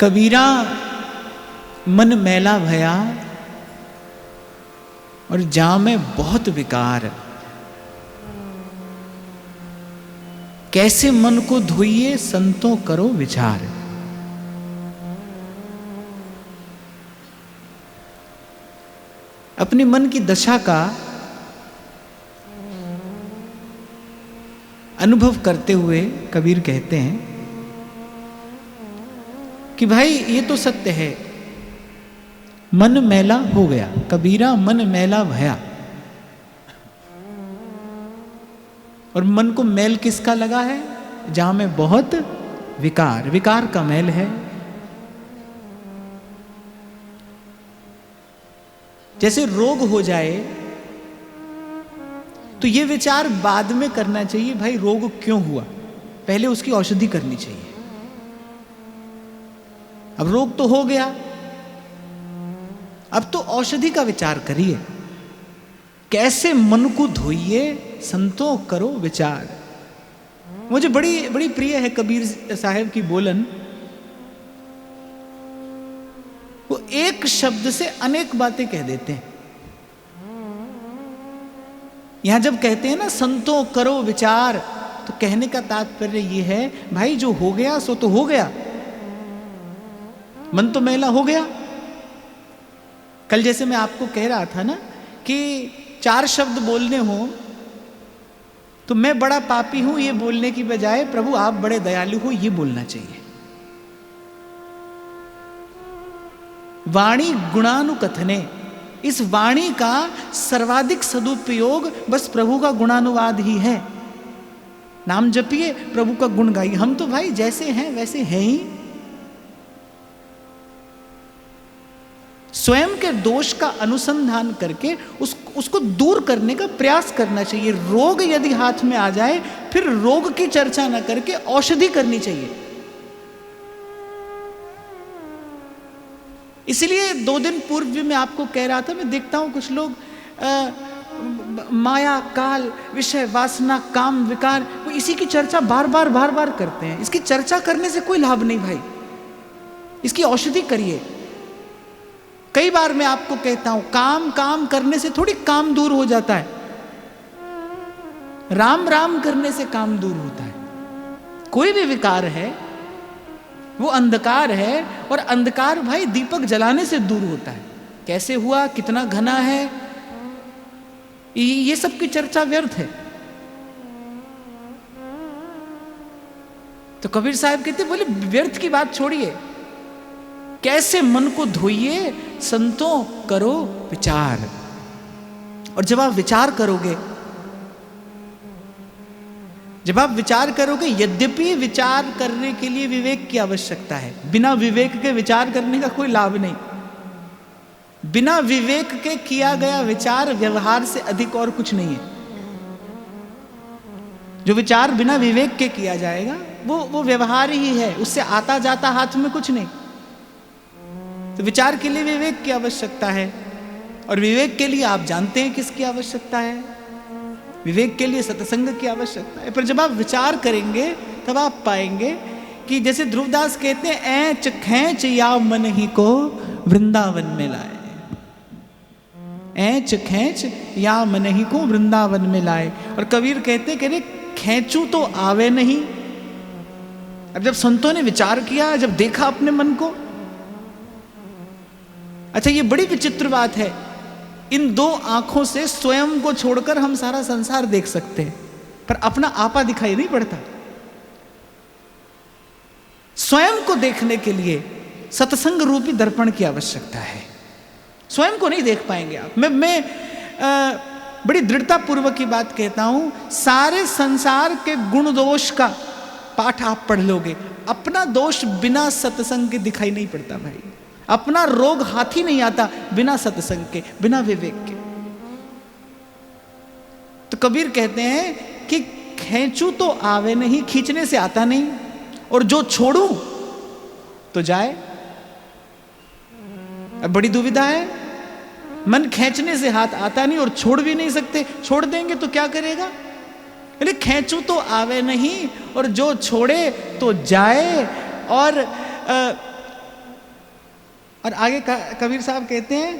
कबीरा मन मैला भया और जामे बहुत विकार। कैसे मन को धोइए संतों करो विचार। अपने मन की दशा का अनुभव करते हुए कबीर कहते हैं कि भाई ये तो सत्य है, मन मैला हो गया। कबीरा मन मैला भया। और मन को मैल किसका लगा है? जहां में बहुत विकार, विकार का मैल है। जैसे रोग हो जाए तो ये विचार बाद में करना चाहिए, भाई रोग क्यों हुआ, पहले उसकी औषधि करनी चाहिए। अब रोग तो हो गया, अब तो औषधि का विचार करिए। कैसे मन को धोइए संतों करो विचार। मुझे बड़ी बड़ी प्रिय है कबीर साहब की बोलन। वो एक शब्द से अनेक बातें कह देते हैं। यहां जब कहते हैं ना संतों करो विचार, तो कहने का तात्पर्य यह है भाई जो हो गया सो तो हो गया, मन तो मैला हो गया। कल जैसे मैं आपको कह रहा था ना कि 4 शब्द बोलने हो तो मैं बड़ा पापी हूं ये बोलने की बजाय प्रभु आप बड़े दयालु हो ये बोलना चाहिए। वाणी गुणानुकथने, इस वाणी का सर्वाधिक सदुपयोग बस प्रभु का गुणानुवाद ही है। नाम जपिए, प्रभु का गुण गाइए। हम तो भाई जैसे हैं वैसे हैं ही। स्वयं के दोष का अनुसंधान करके उसको दूर करने का प्रयास करना चाहिए। रोग यदि हाथ में आ जाए फिर रोग की चर्चा न करके औषधि करनी चाहिए। इसलिए 2 दिन पूर्व भी मैं आपको कह रहा था, मैं देखता हूं कुछ लोग माया काल विषय वासना काम विकार, वो इसी की चर्चा बार बार करते हैं। इसकी चर्चा करने से कोई लाभ नहीं भाई, इसकी औषधि करिए। कई बार मैं आपको कहता हूं काम करने से थोड़ी काम दूर हो जाता है, राम राम करने से काम दूर होता है। कोई भी विकार है वो अंधकार है, और अंधकार भाई दीपक जलाने से दूर होता है। कैसे हुआ, कितना घना है, ये सब की चर्चा व्यर्थ है। तो कबीर साहब कहते बोले व्यर्थ की बात छोड़िए, कैसे मन को धोइए संतों करो विचार। और जब आप विचार करोगे, यद्यपि विचार करने के लिए विवेक की आवश्यकता है, बिना विवेक के विचार करने का कोई लाभ नहीं। बिना विवेक के किया गया विचार व्यवहार से अधिक और कुछ नहीं है। जो विचार बिना विवेक के किया जाएगा वो व्यवहार ही है, उससे आता जाता हाथ में कुछ नहीं। तो विचार के लिए विवेक की आवश्यकता है, और विवेक के लिए आप जानते हैं किसकी आवश्यकता है, विवेक के लिए सत्संग की आवश्यकता है। पर जब आप विचार करेंगे तब आप पाएंगे कि जैसे ध्रुवदास कहते हैं, ऐंच खैंच या मन ही को वृंदावन में लाए। ऐंच खैंच या मन ही को वृंदावन में लाए। और कबीर कहते कि खैंचू तो आवे नहीं। अब जब संतों ने विचार किया, जब देखा अपने मन को, अच्छा ये बड़ी विचित्र बात है, इन 2 आंखों से स्वयं को छोड़कर हम सारा संसार देख सकते हैं, पर अपना आपा दिखाई नहीं पड़ता। स्वयं को देखने के लिए सत्संग रूपी दर्पण की आवश्यकता है। स्वयं को नहीं देख पाएंगे आप। मैं बड़ी दृढ़ता पूर्वक की बात कहता हूं, सारे संसार के गुण दोष का पाठ आप पढ़ लोगे, अपना दोष बिना सत्संग के दिखाई नहीं पड़ता भाई। अपना रोग हाथी नहीं आता बिना सत्संग के, बिना विवेक के। तो कबीर कहते हैं कि खींचू तो आवे नहीं, खींचने से आता नहीं, और जो छोड़ू तो जाए। अब बड़ी दुविधा है, मन खींचने से हाथ आता नहीं और छोड़ भी नहीं सकते। छोड़ देंगे तो क्या करेगा? अरे खींचू तो आवे नहीं और जो छोड़े तो जाए। और और आगे कबीर साहब कहते हैं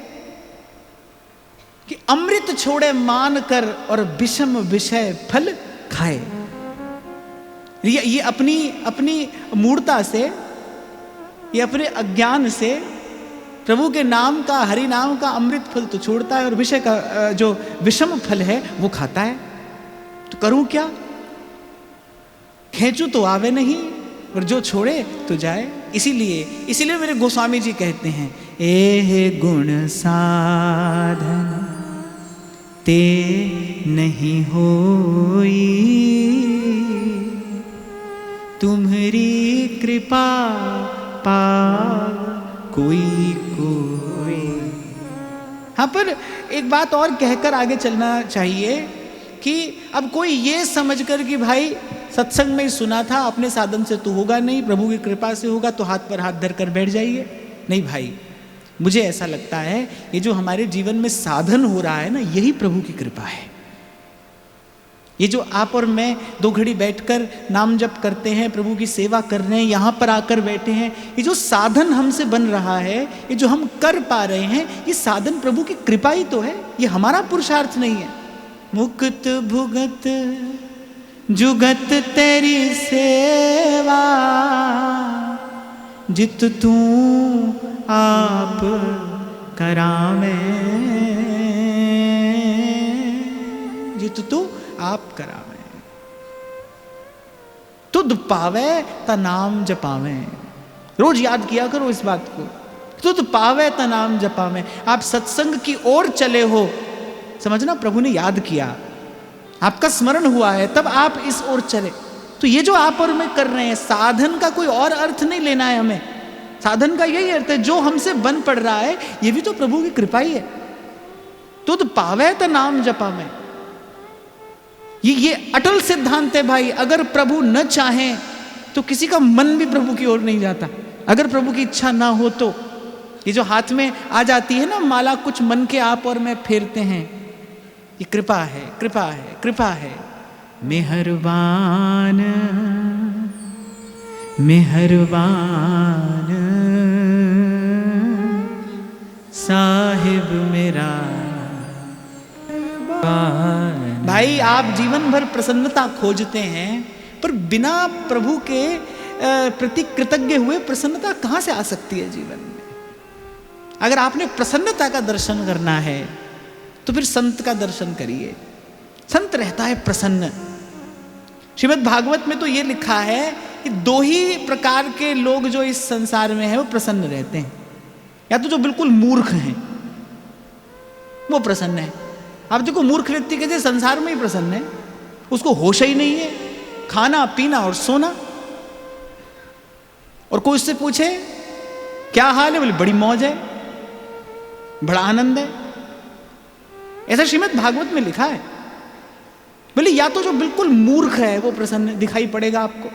कि अमृत छोड़े मान कर और विषम विषय फल खाए। ये अपनी मूढ़ता से, ये अपने अज्ञान से प्रभु के नाम का, हरि नाम का अमृत फल तो छोड़ता है और विषय का जो विषम फल है वो खाता है। तो करूं क्या? खींचू तो आवे नहीं और जो छोड़े तो जाए। इसीलिए मेरे गोस्वामी जी कहते हैं, एह गुण साधन ते नहीं होई, तुम्हारी कृपा पाव कोई। हाँ, पर एक बात और कहकर आगे चलना चाहिए कि अब कोई ये समझकर कि भाई सत्संग में ही सुना था, अपने साधन से तो होगा नहीं, प्रभु की कृपा से होगा, तो हाथ पर हाथ धर कर बैठ जाइए। नहीं भाई, मुझे ऐसा लगता है ये जो हमारे जीवन में साधन हो रहा है ना, यही प्रभु की कृपा है। ये जो आप और मैं 2 घड़ी बैठकर नाम जप करते हैं, प्रभु की सेवा कर रहे हैं, यहाँ पर आकर बैठे हैं, ये जो साधन हमसे बन रहा है, ये जो हम कर पा रहे हैं, ये साधन प्रभु की कृपा ही तो है, ये हमारा पुरुषार्थ नहीं है। मुक्त भुगत जुगत तेरी सेवा, जित तू आप करावे, जित तू आप करावे, तुद पावे ता नाम जपावे। रोज याद किया करो इस बात को, तुद पावे ता नाम जपावे। आप सत्संग की ओर चले हो, समझना प्रभु ने याद किया, आपका स्मरण हुआ है, तब आप इस ओर चले। तो ये जो आप और मैं कर रहे हैं, साधन का कोई और अर्थ नहीं लेना है हमें। साधन का यही अर्थ है, जो हमसे बन पड़ रहा है ये भी तो प्रभु की कृपा ही है। तुद पावे ता नाम जपावे, ये अटल सिद्धांत है भाई। अगर प्रभु न चाहें तो किसी का मन भी प्रभु की ओर नहीं जाता। अगर प्रभु की इच्छा ना हो तो ये जो हाथ में आ जाती है ना माला, कुछ मन के आप और मैं फेरते हैं, ये कृपा है, कृपा है, कृपा है। मेहरबान मेहरबान साहिब मेरा। भाई, आप जीवन भर प्रसन्नता खोजते हैं, पर बिना प्रभु के प्रति कृतज्ञ हुए प्रसन्नता कहां से आ सकती है जीवन में? अगर आपने प्रसन्नता का दर्शन करना है तो फिर संत का दर्शन करिए। संत रहता है प्रसन्न। श्रीमद् भागवत में तो ये लिखा है कि 2 ही प्रकार के लोग जो इस संसार में है वो प्रसन्न रहते हैं। या तो जो बिल्कुल मूर्ख हैं वो प्रसन्न है। आप देखो, मूर्ख व्यक्ति के संसार में ही प्रसन्न है, उसको होश ही नहीं है, खाना पीना और सोना। और कोई उससे पूछे क्या हाल है, बोले बड़ी मौज है, बड़ा आनंद है। ऐसा श्रीमद् भागवत में लिखा है। बोले या तो जो बिल्कुल मूर्ख है वो प्रसन्न दिखाई पड़ेगा आपको,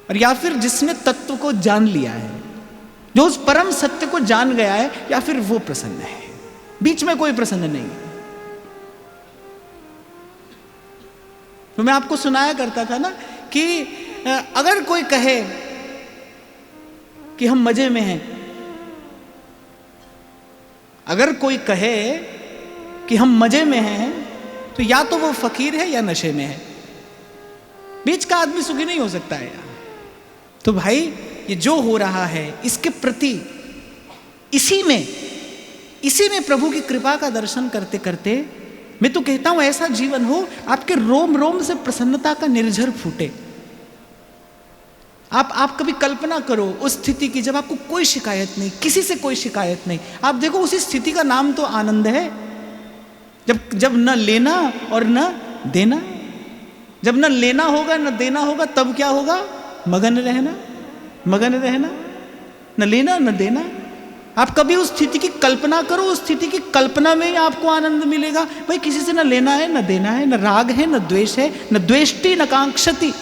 और या फिर जिसने तत्व को जान लिया है, जो उस परम सत्य को जान गया है, या फिर वो प्रसन्न है। बीच में कोई प्रसन्न नहीं। तो मैं आपको सुनाया करता था ना कि अगर कोई कहे कि हम मजे में हैं, अगर कोई कहे कि हम मजे में हैं, तो या तो वो फकीर है या नशे में है। बीच का आदमी सुखी नहीं हो सकता है। तो भाई, ये जो हो रहा है इसके प्रति इसी में प्रभु की कृपा का दर्शन करते करते मैं तो कहता हूं ऐसा जीवन हो आपके रोम रोम से प्रसन्नता का निर्झर फूटे। आप कभी कल्पना करो उस स्थिति की जब आपको कोई शिकायत नहीं, किसी से कोई शिकायत नहीं। आप देखो, उसी स्थिति का नाम तो आनंद है। जब न लेना और न देना, जब न लेना होगा न देना होगा, तब क्या होगा? मगन रहना, मगन रहना, न लेना न देना। आप कभी उस स्थिति की कल्पना करो, उस स्थिति की कल्पना में ही आपको आनंद मिलेगा। भाई, किसी से न लेना है न देना है, न राग है न द्वेष है, न द्वेष्टि न कांक्षति।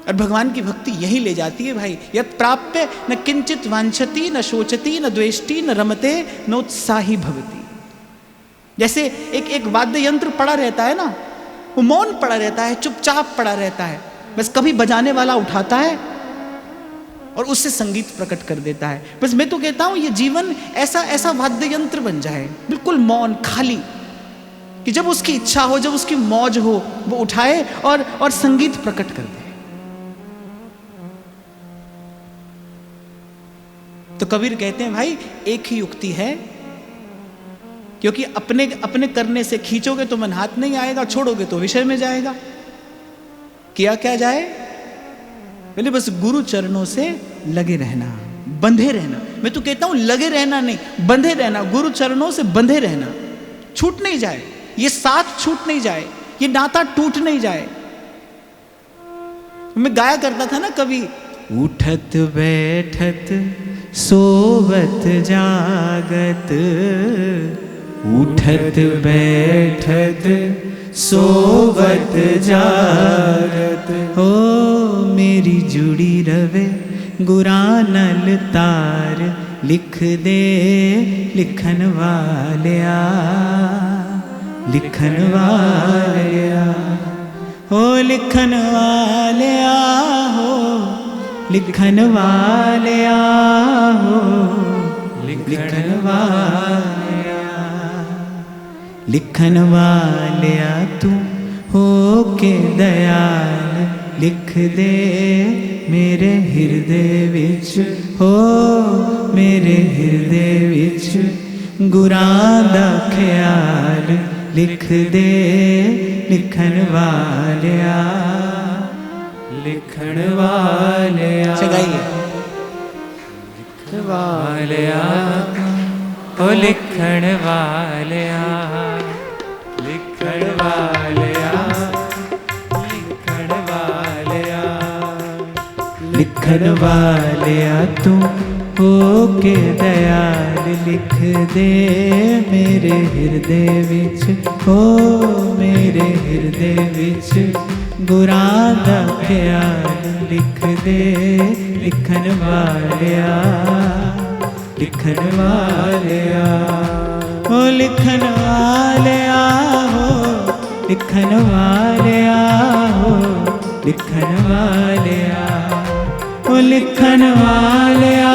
और भगवान की भक्ति यही ले जाती है भाई। यत् प्राप्य न किंचित वांछति न शोचति न द्वेष्टि न रमते नोत्साही भवति। जैसे एक वाद्य यंत्र पड़ा रहता है ना, वो मौन पड़ा रहता है, चुपचाप पड़ा रहता है, बस कभी बजाने वाला उठाता है और उससे संगीत प्रकट कर देता है। बस मैं तो कहता हूं ये जीवन ऐसा ऐसा वाद्य यंत्र बन जाए, बिल्कुल मौन खाली, कि जब उसकी इच्छा हो, जब उसकी मौज हो, वो उठाए और संगीत प्रकट कर दे। तो कबीर कहते हैं भाई एक ही युक्ति है, क्योंकि अपने अपने करने से खींचोगे तो मन हाथ नहीं आएगा, छोड़ोगे तो विषय में जाएगा। किया क्या जाए? पहले बस गुरु चरणों से लगे रहना, बंधे रहना। मैं तो कहता हूं लगे रहना नहीं, बंधे रहना, गुरु चरणों से बंधे रहना, छूट नहीं जाए, ये साथ छूट नहीं जाए, ये नाता टूट नहीं जाए। मैं गाया करता था ना कभी, उठत बैठत सोवत जागत, उठत बैठत सोवत जागत, हो मेरी जुड़ी रवे गुरानल तार, लिख दे लिखन वालिया, लिखन वालिया, हो लिखन वालिया, हो लिखन वालिया, हो लिखन वालिया, लिखन वालिया तू हो के दयाल, लिख दे मेरे हृदय विच, हो मेरे हृदय विच गुरां दा ख्याल, लिख दे लिखन वालिया, लिखन वालिया, चगाइए, लिखन वालिया, ओ लिखन वालिया, लिखन वालिया, लिखन वालिया, लिखन वालिया तू हो के दयाल, लिख दे मेरे हृदय विच, हो मेरे हृदय विच गुरां दा ख्याल, लिख दे लिखन वालिया, लिखन वालिया, हो लिखन वालिया, हो लिखन वालिया, हो लिखन वालिया, हो लिखन वालिया,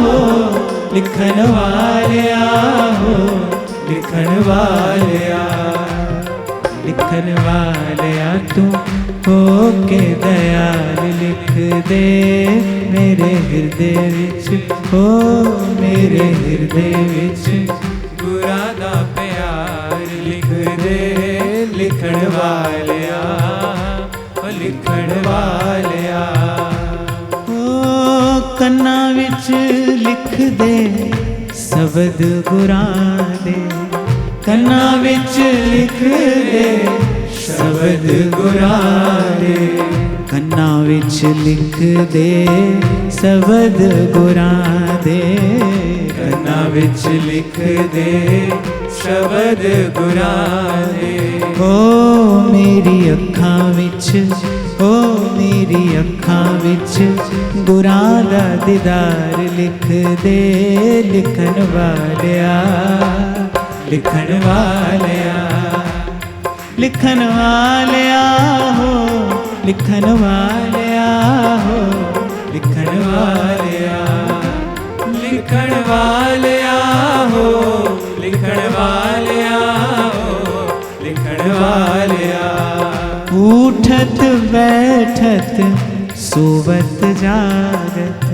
हो लिखन वालिया, हो लिखन वालिया, लिखन वालिया तू हो के दयाल, लिख दे मेरे हृदय विच, हो मेरे हृदय विच गुरां दा प्यार, लिख दे लिखन वालिया, लिखन वालिया, ओ कन्ना विच लिख दे शब्द गुरां दे, कन्ना विच लिख दे शब्द गुरां दे, कन्ना विच लिख दे शब्द गुरां दे, कन्ना विच लिख दे शब्द गुरां दे, हो मेरी अखां विच, हो मेरी अखां विच गुरां दा दीदार, लिख दे लिखन वालिया, लिखन वालिया, लिखन वालिया, हो लिखन वालिया, हो लिखन वालिया, लिखन वालिया, हो लिखन वालिया, हो लिखन वालिया, उठत बैठत सोवत जागत,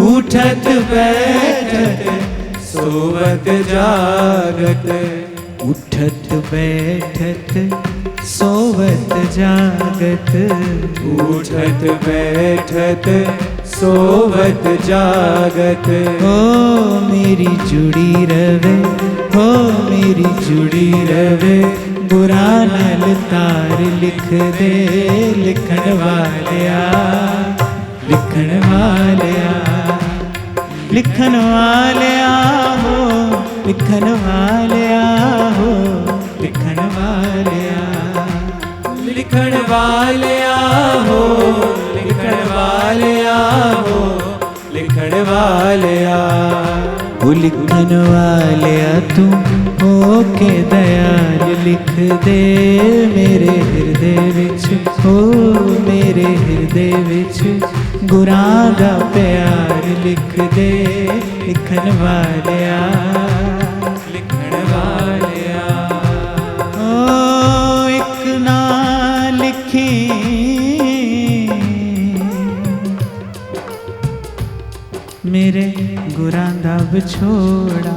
उठत बैठत सोवत जागत, उठत बैठत सोवत जागत, उठत बैठत सोवत जागत, हो मेरी जुड़ी रवे, हो मेरी जुड़ी रवे गुरानल तार, लिख दे लिखन वालिया, लिखन वालिया, लिखन वालिया, हो लिखन वालिया, हो लिखन वालिया, लिखन वालिया, हो लिखन वालिया, हो लिखन वालिया, हो लिखन वालिया तू हो के दयाल, लिख दे मेरे हृदय विच, हो मेरे हृदय विच गुरां दा प्यार लिख दे लिखन वालिया, लिखन वालिया। ओ एक ना लिखी मेरे गुरां दा विछोड़ा,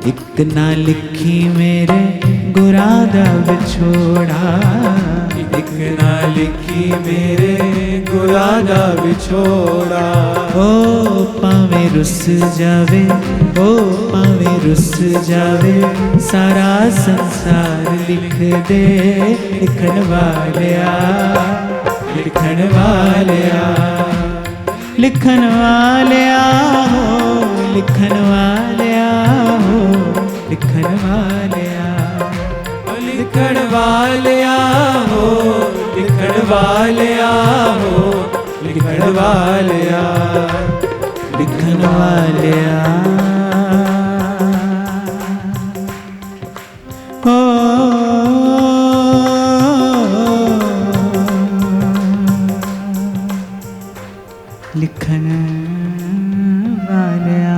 एक ना लिखी मेरे गुरां दा विछोड़ा, एक ना लिखी मेरे गुरां दा विछोड़ा। ओ पावे रुस जावे, ओ पावे रुस जावे सारा संसार लिख दे लिखन वालिया, लिखन वालिया। लिखन वालिया हो, लिखन वालिया हो, लिखन वालिया, लिखन वालिया हो, लिखन वालिया हो, लिखन वालिया, लिखन वालिया हो। लिखन वालिया।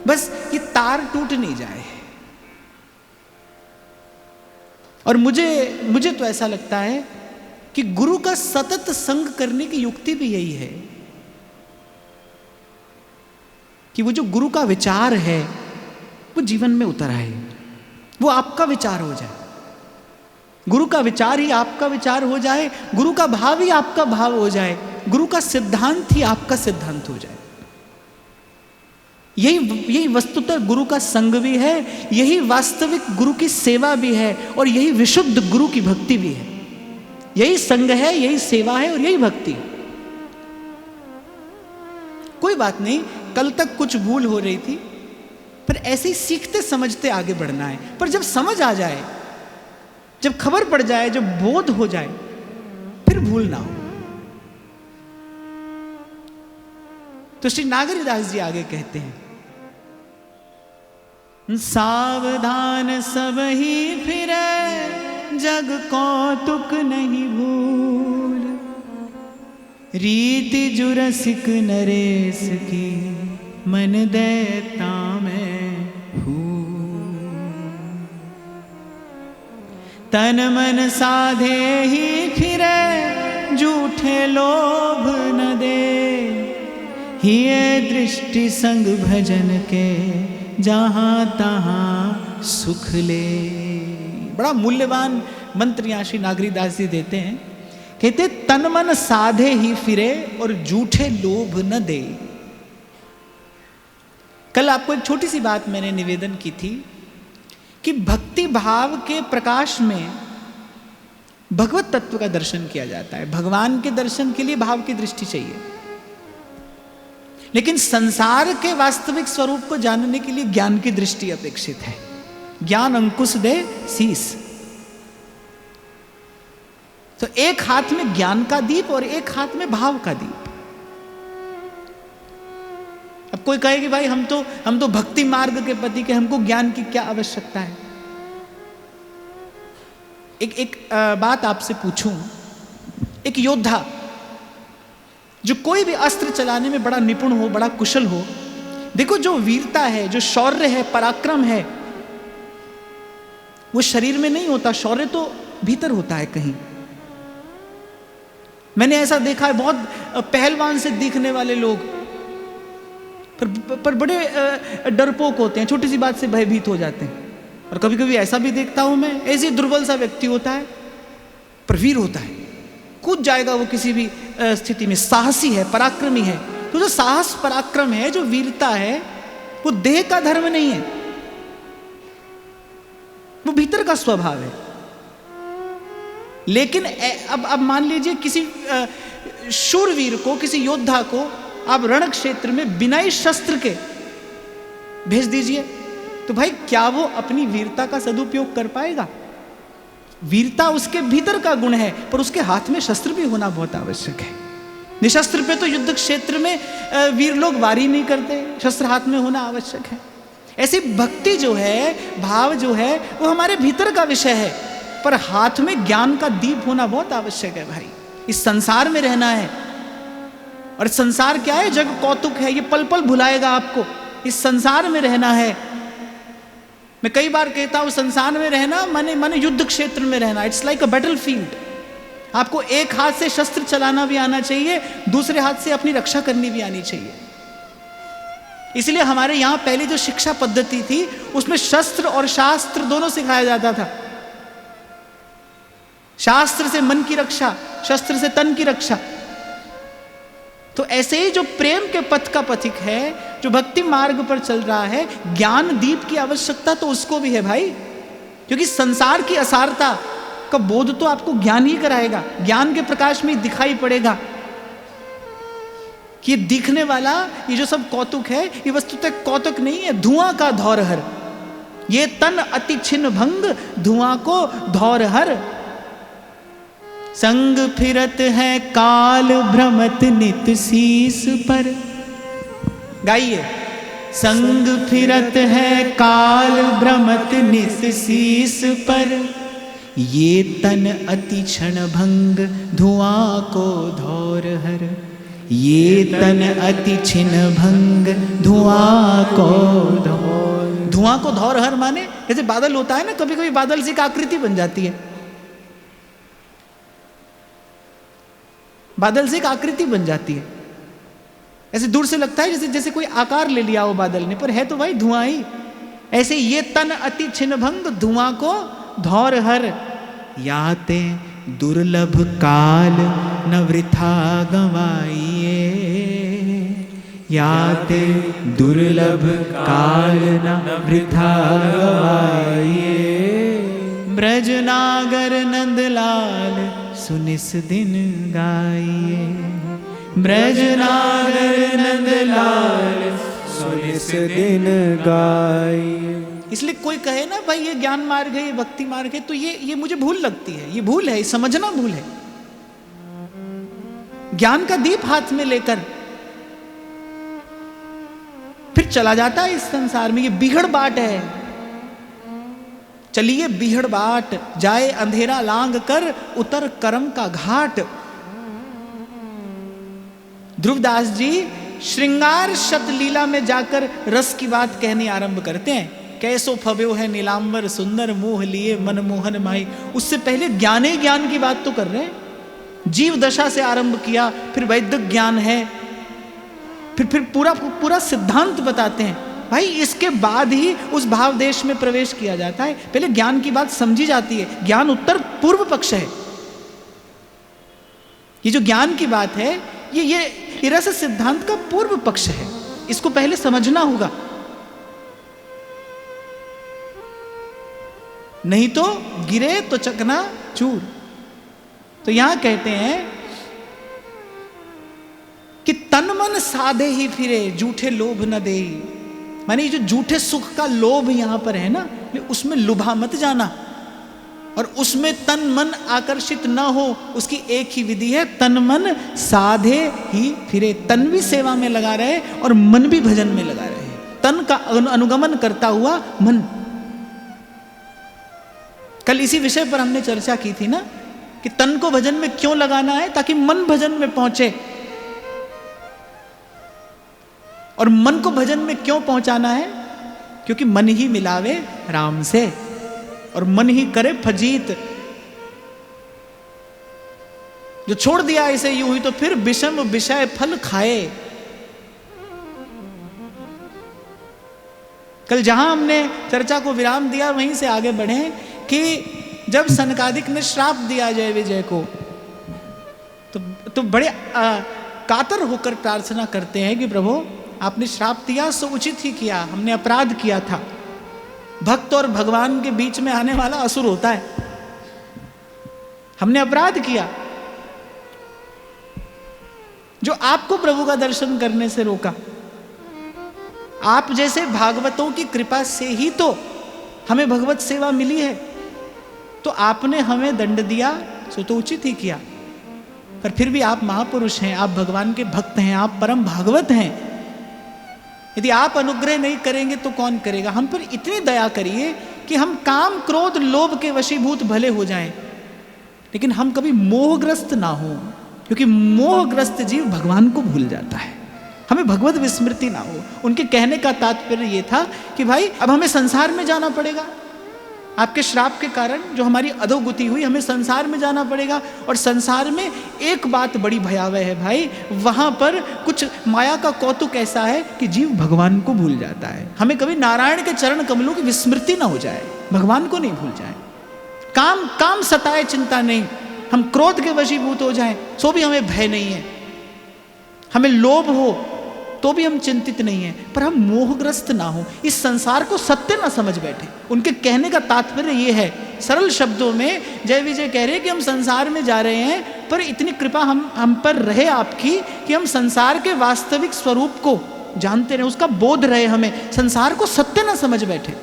बस ये तार टूट नहीं जाए। और मुझे तो ऐसा लगता है कि गुरु का सतत संग करने की युक्ति भी यही है कि वो जो गुरु का विचार है वो जीवन में उतर आए, वो आपका विचार हो जाए, गुरु का विचार ही आपका विचार हो जाए, गुरु का भाव ही आपका भाव हो जाए, गुरु का सिद्धांत ही आपका सिद्धांत हो जाए। यही वस्तुतः गुरु का संग भी है, यही वास्तविक गुरु की सेवा भी है, और यही विशुद्ध गुरु की भक्ति भी है। यही संग है, यही सेवा है, और यही भक्ति। कोई बात नहीं, कल तक कुछ भूल हो रही थी, पर ऐसे ही सीखते समझते आगे बढ़ना है। पर जब समझ आ जाए, जब खबर पड़ जाए, जब बोध हो जाए, फिर भूल ना हो। तो श्री नागरीदास जी आगे कहते हैं, सावधान सब ही फिरे जग कौतुक नहीं भूल, रीति जुरसिक नरेश की मन देता में फूल, तन मन साधे ही फिरे झूठे लोभ न दे, हिये दृष्टि संग भजन के जहां तहां सुख ले। बड़ा मूल्यवान मंत्र यहाँ श्री नागरीदास जी देते हैं। कहते तन मन साधे ही फिरे और झूठे लोभ न दे। कल आपको एक छोटी सी बात मैंने निवेदन की थी कि भक्ति भाव के प्रकाश में भगवत तत्व का दर्शन किया जाता है। भगवान के दर्शन के लिए भाव की दृष्टि चाहिए, लेकिन संसार के वास्तविक स्वरूप को जानने के लिए ज्ञान की दृष्टि अपेक्षित है। ज्ञान अंकुश दे शीस। तो एक हाथ में ज्ञान का दीप और एक हाथ में भाव का दीप। अब कोई कहे कि भाई हम तो भक्ति मार्ग के पति के, हमको ज्ञान की क्या आवश्यकता है। एक बात आपसे पूछूं, एक योद्धा जो कोई भी अस्त्र चलाने में बड़ा निपुण हो, बड़ा कुशल हो, देखो जो वीरता है, जो शौर्य है, पराक्रम है, वो शरीर में नहीं होता, शौर्य तो भीतर होता है कहीं। मैंने ऐसा देखा है, बहुत पहलवान से दिखने वाले लोग पर बड़े डरपोक होते हैं, छोटी सी बात से भयभीत हो जाते हैं। और कभी कभी ऐसा भी देखता हूं मैं, ऐसे दुर्बल सा व्यक्ति होता है पर वीर होता है, कूद जाएगा वो किसी भी स्थिति में, साहसी है, पराक्रमी है। तो जो साहस पराक्रम है, जो वीरता है, वो देह का धर्म नहीं है, वो भीतर का स्वभाव है। लेकिन अब मान लीजिए किसी शूरवीर को, किसी योद्धा को आप रण क्षेत्र में बिना ही शस्त्र के भेज दीजिए, तो भाई क्या वो अपनी वीरता का सदुपयोग कर पाएगा? वीरता उसके भीतर का गुण है, पर उसके हाथ में शस्त्र भी होना बहुत आवश्यक है। निशस्त्र पे तो युद्ध क्षेत्र में वीर लोग वारी नहीं करते, शस्त्र हाथ में होना आवश्यक है। ऐसी भक्ति जो है, भाव जो है, वो हमारे भीतर का विषय है। पर हाथ में ज्ञान का दीप होना बहुत आवश्यक है भाई। इस संसार में रहना है, और संसार क्या है? जग कौतुक है, ये पल पल भुलाएगा आपको। इस संसार में रहना है। मैं कई बार कहता हूं संसार में रहना माने युद्ध क्षेत्र में रहना। It's like a battlefield. आपको एक हाथ से शस्त्र चलाना भी आना चाहिए, दूसरे हाथ से अपनी रक्षा करनी भी आनी चाहिए। इसलिए हमारे यहां पहले जो शिक्षा पद्धति थी उसमें शस्त्र और शास्त्र दोनों सिखाया जाता था। शास्त्र से मन की रक्षा, शस्त्र से तन की रक्षा। तो ऐसे ही जो प्रेम के पथ का पथिक है, जो भक्ति मार्ग पर चल रहा है, ज्ञान दीप की आवश्यकता तो उसको भी है भाई। क्योंकि संसार की असारता का बोध तो आपको ज्ञान ही कराएगा। ज्ञान के प्रकाश में दिखाई पड़ेगा कि ये दिखने वाला, ये जो सब कौतुक है, ये वस्तुतः कौतुक नहीं है, धुआं का धौरहर। ये तन अति छिन्न भंग, धुआं को धौरहर। संग फिरत है काल भ्रमत नित शीस पर। गाइए। संग फिरत है काल भ्रमत नित शीस पर, ये तन अति क्षण भंग, धुआं को धौरहर। ये तन अति छिन भंग, धुआं को धौर। धुआं को धौरहर माने जैसे बादल होता है ना, कभी कभी बादल से एक आकृति बन जाती है। बादल से एक आकृति बन जाती है, ऐसे दूर से लगता है जैसे कोई आकार ले लिया हो बादल ने, पर है तो भाई धुआं ही। ऐसे ये तन अति छिन्न भंग, धुआं को धौरहर। याते दुर्लभ काल न वृथा गंवाइए, याते दुर्लभ काल न वृथा गंवाइए। ब्रज नागर नंदलाल सुनिस दिन गाइए, ब्रज नागर नंदलाल सुनिस दिन गाइए। इसलिए कोई कहे ना भाई ये ज्ञान मार्ग है, ये भक्ति मार्ग है, तो ये मुझे भूल लगती है। ये भूल है, ये समझना भूल है। ज्ञान का दीप हाथ में लेकर फिर चला जाता है इस संसार में। ये बिगड़ बाट है। चलिए बिहड़ बाट, जाए अंधेरा लांग कर, उतर करम का घाट। ध्रुवदास जी श्रृंगार शतलीला में जाकर रस की बात कहनी आरंभ करते हैं। कैसो फब्यो है नीलांबर सुंदर, मोह लिए मनमोहन माई। उससे पहले ज्ञाने ज्ञान की बात तो कर रहे हैं। जीव दशा से आरंभ किया, फिर वैदिक ज्ञान है, फिर पूरा सिद्धांत बताते हैं। भाई इसके बाद ही उस भाव देश में प्रवेश किया जाता है। पहले ज्ञान की बात समझी जाती है। ज्ञान उत्तर पूर्व पक्ष है। ये जो ज्ञान की बात है, ये रस सिद्धांत का पूर्व पक्ष है। इसको पहले समझना होगा, नहीं तो गिरे तो चकना चूर। तो यहां कहते हैं कि तन मन साधे ही फिरे, झूठे लोभ न दे। माने ये जो झूठे सुख का लोभ यहां पर है ना, उसमें लुभा मत जाना, और उसमें तन मन आकर्षित ना हो। उसकी एक ही विधि है, तन मन साधे ही फिरे। तन भी सेवा में लगा रहे और मन भी भजन में लगा रहे। तन का अनुगमन करता हुआ मन। कल इसी विषय पर हमने चर्चा की थी ना, कि तन को भजन में क्यों लगाना है, ताकि मन भजन में पहुंचे। और मन को भजन में क्यों पहुंचाना है? क्योंकि मन ही मिलावे राम से, और मन ही करे फजीत। जो छोड़ दिया इसे यूं ही, तो फिर विषम विषय फल खाए। कल जहां हमने चर्चा को विराम दिया, वहीं से आगे बढ़े कि जब सनकादिक ने श्राप दिया जय विजय को, तो बड़े कातर होकर प्रार्थना करते हैं कि प्रभु आपने श्राप दिया सो उचित ही किया, हमने अपराध किया था। भक्त और भगवान के बीच में आने वाला असुर होता है। हमने अपराध किया जो आपको प्रभु का दर्शन करने से रोका। आप जैसे भागवतों की कृपा से ही तो हमें भगवत सेवा मिली है। तो आपने हमें दंड दिया सो तो उचित ही किया। पर फिर भी आप महापुरुष हैं, आप भगवान के भक्त हैं, आप परम भागवत हैं। यदि आप अनुग्रह नहीं करेंगे तो कौन करेगा? हम पर इतनी दया करिए कि हम काम क्रोध लोभ के वशीभूत भले हो जाएं, लेकिन हम कभी मोहग्रस्त ना हो, क्योंकि मोहग्रस्त जीव भगवान को भूल जाता है। हमें भगवत विस्मृति ना हो। उनके कहने का तात्पर्य ये था कि भाई अब हमें संसार में जाना पड़ेगा, आपके श्राप के कारण जो हमारी अधोगति हुई, हमें संसार में जाना पड़ेगा। और संसार में एक बात बड़ी भयावह है भाई, वहां पर कुछ माया का कौतुक ऐसा है कि जीव भगवान को भूल जाता है। हमें कभी नारायण के चरण कमलों की विस्मृति ना हो जाए, भगवान को नहीं भूल जाए। काम सताए चिंता नहीं, हम क्रोध के वशीभूत हो जाएं सो भी हमें भय नहीं है, हमें लोभ हो तो भी हम चिंतित नहीं हैं, पर हम मोहग्रस्त ना हो, इस संसार को सत्य ना समझ बैठे। उनके कहने का तात्पर्य ये है, सरल शब्दों में जय विजय कह रहे हैं कि हम संसार में जा रहे हैं, पर इतनी कृपा हम पर रहे आपकी कि हम संसार के वास्तविक स्वरूप को जानते रहे, उसका बोध रहे, हमें संसार को सत्य ना समझ बैठे।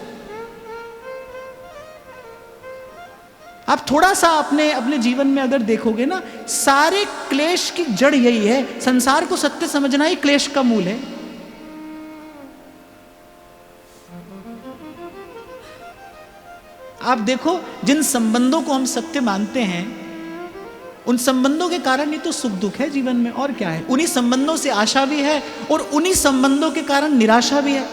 आप थोड़ा सा अपने जीवन में अगर देखोगे ना, सारे क्लेश की जड़ यही है, संसार को सत्य समझना ही क्लेश का मूल है। आप देखो, जिन संबंधों को हम सत्य मानते हैं, उन संबंधों के कारण ही तो सुख दुख है जीवन में, और क्या है। उन्हीं संबंधों से आशा भी है और उन्हीं संबंधों के कारण निराशा भी है।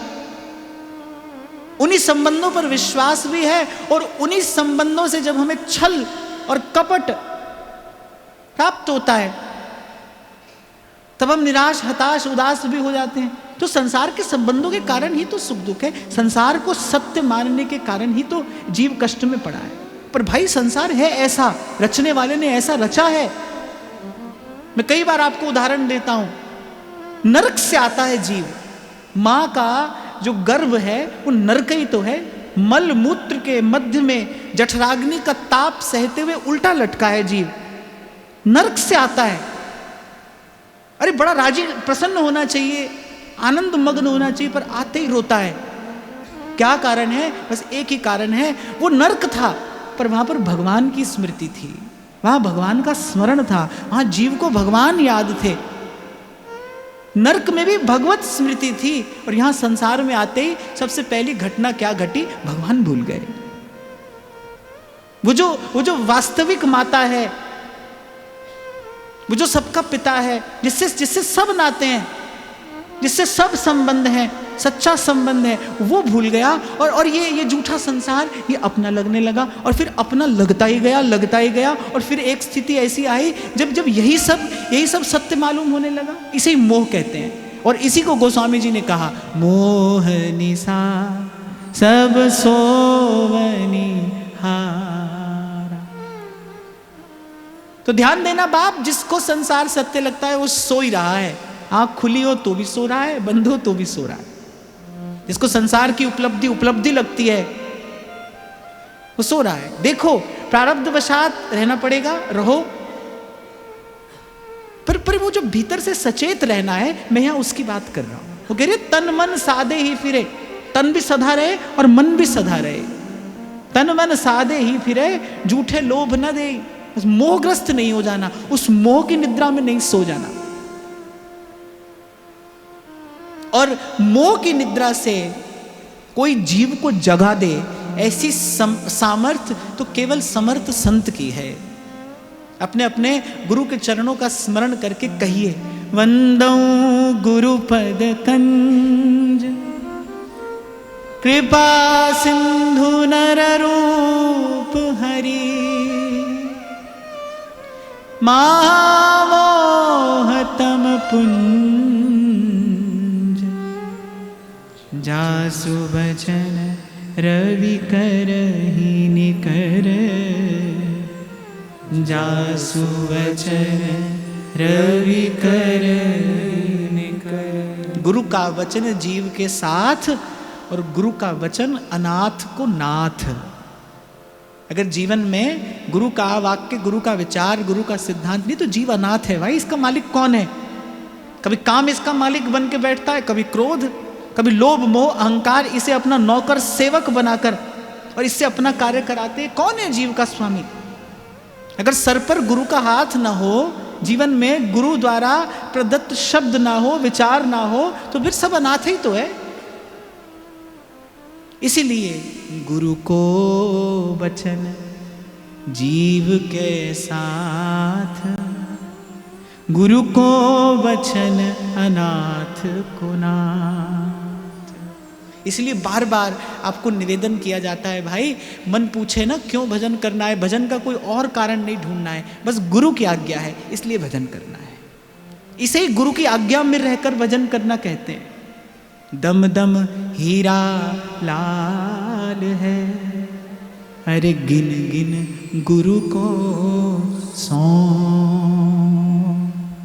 उन्हीं संबंधों पर विश्वास भी है और उन्हीं संबंधों से जब हमें छल और कपट प्राप्त होता है तब हम निराश, हताश, उदास भी हो जाते हैं। तो संसार के संबंधों के कारण ही तो सुख दुख है, संसार को सत्य मानने के कारण ही तो जीव कष्ट में पड़ा है। पर भाई संसार है ऐसा, रचने वाले ने ऐसा रचा है। मैं कई बार आपको उदाहरण देता हूं, नरक से आता है जीव, मां का जो गर्भ है वो नरक ही तो है। मल मूत्र के मध्य में जठराग्नि का ताप सहते हुए उल्टा लटका है जीव, नरक से आता है। अरे बड़ा राजी प्रसन्न होना चाहिए, आनंद मग्न होना चाहिए, पर आते ही रोता है। क्या कारण है? बस एक ही कारण है, वो नरक था पर वहां पर भगवान की स्मृति थी, वहां भगवान का स्मरण था, वहां जीव को भगवान याद थे। नरक में भी भगवत स्मृति थी और यहां संसार में आते ही सबसे पहली घटना क्या घटी? भगवान भूल गए। वो जो वास्तविक माता है, वो जो सबका पिता है, जिससे सब नाते हैं, जिससे सब संबंध हैं, सच्चा संबंध है, वो भूल गया। और ये झूठा संसार ये अपना लगने लगा और फिर अपना लगता ही गया और फिर एक स्थिति ऐसी आई जब यही सब सत्य मालूम होने लगा। इसे ही मोह कहते हैं और इसी को गोस्वामी जी ने कहा, मोह निशा सब सोवनी हारा। तो ध्यान देना बाप, जिसको संसार सत्य लगता है वो सो ही रहा है, आंख खुली हो तो भी सो रहा है, बंद हो तो भी सो रहा है। जिसको संसार की उपलब्धि लगती है वो सो रहा है। देखो, प्रारब्ध वशात रहना पड़ेगा, रहो, पर वो जो भीतर से सचेत रहना है, मैं यहां उसकी बात कर रहा हूं। वो कह रहे तन मन सादे ही फिरे, तन भी सधा रहे और मन भी सधा रहे। तन मन सादे ही फिरे, झूठे लोभ न दे, बस मोहग्रस्त नहीं हो जाना, उस मोह की निद्रा में नहीं सो जाना। और मोह की निद्रा से कोई जीव को जगा दे, ऐसी सामर्थ्य तो केवल समर्थ संत की है। अपने अपने गुरु के चरणों का स्मरण करके कहिए, वंदौ गुरुपद कंज कृपा सिंधु नर रूप हरि महामोहतम पुंज जासु वचन रवि करहि निकर जासु वचन रवि करहि निकर। गुरु का वचन जीव के साथ और गुरु का वचन अनाथ को नाथ। अगर जीवन में गुरु का वाक्य, गुरु का विचार, गुरु का सिद्धांत नहीं तो जीव अनाथ है। भाई इसका मालिक कौन है? कभी काम इसका मालिक बन के बैठता है, कभी क्रोध, कभी लोभ मोह अहंकार इसे अपना नौकर सेवक बनाकर और इससे अपना कार्य कराते हैं। कौन है जीव का स्वामी? अगर सर पर गुरु का हाथ ना हो, जीवन में गुरु द्वारा प्रदत्त शब्द ना हो, विचार ना हो, तो फिर सब अनाथ ही तो है। इसीलिए गुरु को वचन जीव के साथ, गुरु को वचन अनाथ को नाथ। इसलिए बार बार आपको निवेदन किया जाता है, भाई मन पूछे ना क्यों भजन करना है, भजन का कोई और कारण नहीं ढूंढना है, बस गुरु की आज्ञा है इसलिए भजन करना है। इसे ही गुरु की आज्ञा में रहकर भजन करना कहते हैं। दम दम हीरा लाल है, अरे गिन गिन गुरु को सौ।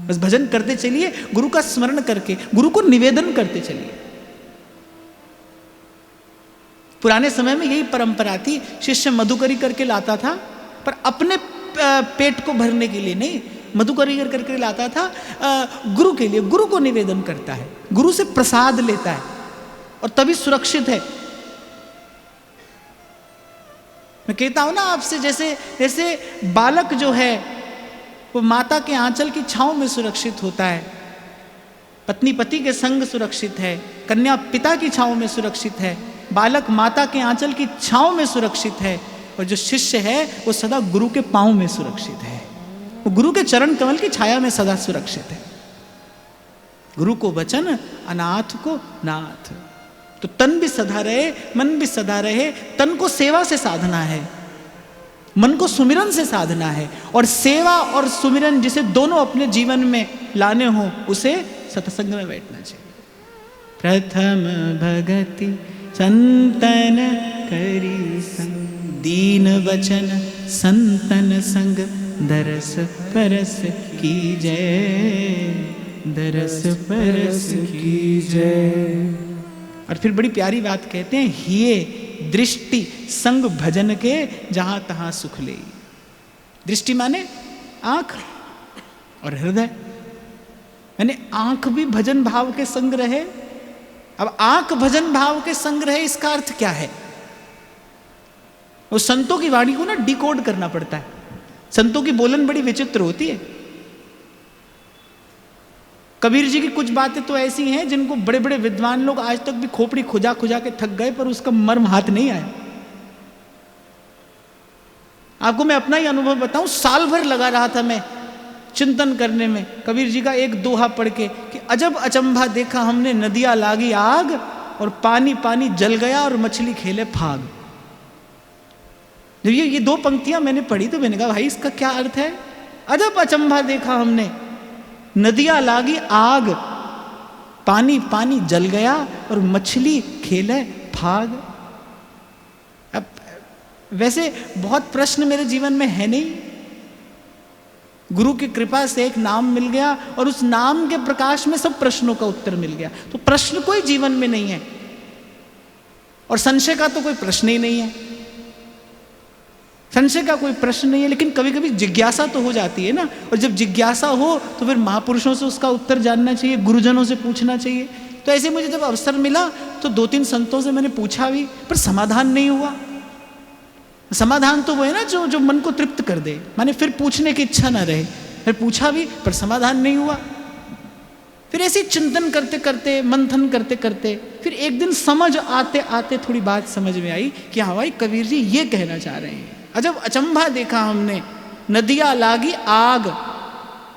बस भजन करते चलिए, गुरु का स्मरण करके गुरु को निवेदन करते चलिए। पुराने समय में यही परंपरा थी, शिष्य मधुकरी करके लाता था, पर अपने पेट को भरने के लिए नहीं, मधुकरी करके लाता था गुरु के लिए, गुरु को निवेदन करता है, गुरु से प्रसाद लेता है और तभी सुरक्षित है। मैं कहता हूं ना आपसे, जैसे जैसे बालक जो है वो माता के आंचल की छांव में सुरक्षित होता है, पत्नी पति के संग सुरक्षित है, कन्या पिता की छांव में सुरक्षित है, बालक माता के आंचल की छांव में सुरक्षित है, और जो शिष्य है वो सदा गुरु के पांव में सुरक्षित है, वो गुरु के चरण कमल की छाया में सदा सुरक्षित है। गुरु को वचन अनाथ को नाथ। तो तन भी सदा रहे, मन भी सदा रहे। तन को सेवा से साधना है, मन को सुमिरन से साधना है, और सेवा और सुमिरन जिसे दोनों अपने जीवन में लाने हो उसे सत्संग में बैठना चाहिए। प्रथम भगति संतन करी संग, दीन वचन संतन संग, दरस परस की जय, दरस परस की जय। और फिर बड़ी प्यारी बात कहते हैं, हिये दृष्टि संग भजन के, जहां तहां सुख ले। दृष्टि माने आंख और हृदय, यानी आंख भी भजन भाव के संग रहे। अब आंख भजन भाव के संग रहे, इसका अर्थ क्या है? वो संतों की वाणी को ना डिकोड करना पड़ता है। संतों की बोलन बड़ी विचित्र होती है। कबीर जी की कुछ बातें तो ऐसी हैं जिनको बड़े बड़े विद्वान लोग आज तक भी खोपड़ी खुजा खुजा के थक गए, पर उसका मर्म हाथ नहीं आया। आपको मैं अपना ही अनुभव बताऊं, साल भर लगा रहा था मैं चिंतन करने में कबीर जी का एक दोहा पढ़ के कि अजब अचंभा देखा हमने, नदियां लागी आग और पानी पानी जल गया और मछली खेले फाग। जब ये दो पंक्तियां मैंने पढ़ी तो मैंने कहा भाई इसका क्या अर्थ है? अजब अचंभा देखा हमने, नदियां लागी आग, पानी पानी जल गया और मछली खेले फाग। अब वैसे बहुत प्रश्न मेरे जीवन में है नहीं, गुरु की कृपा से एक नाम मिल गया और उस नाम के प्रकाश में सब प्रश्नों का उत्तर मिल गया। तो प्रश्न कोई जीवन में नहीं है, और संशय का तो कोई प्रश्न ही नहीं है। संशय का कोई प्रश्न नहीं है, लेकिन कभी कभी जिज्ञासा तो हो जाती है ना, और जब जिज्ञासा हो तो फिर महापुरुषों से उसका उत्तर जानना चाहिए, गुरुजनों से पूछना चाहिए। तो ऐसे मुझे जब अवसर मिला तो 2-3 संतों से मैंने पूछा भी, पर समाधान नहीं हुआ। समाधान तो वो है ना जो मन को तृप्त कर दे, माने फिर पूछने की इच्छा ना रहे। फिर पूछा भी पर समाधान नहीं हुआ। फिर ऐसे चिंतन करते करते, मंथन करते करते, फिर एक दिन समझ आते आते थोड़ी बात समझ में आई कि हाँ भाई कबीर जी ये कहना चाह रहे हैं। अजब अचंभा देखा हमने, नदियां लागी आग।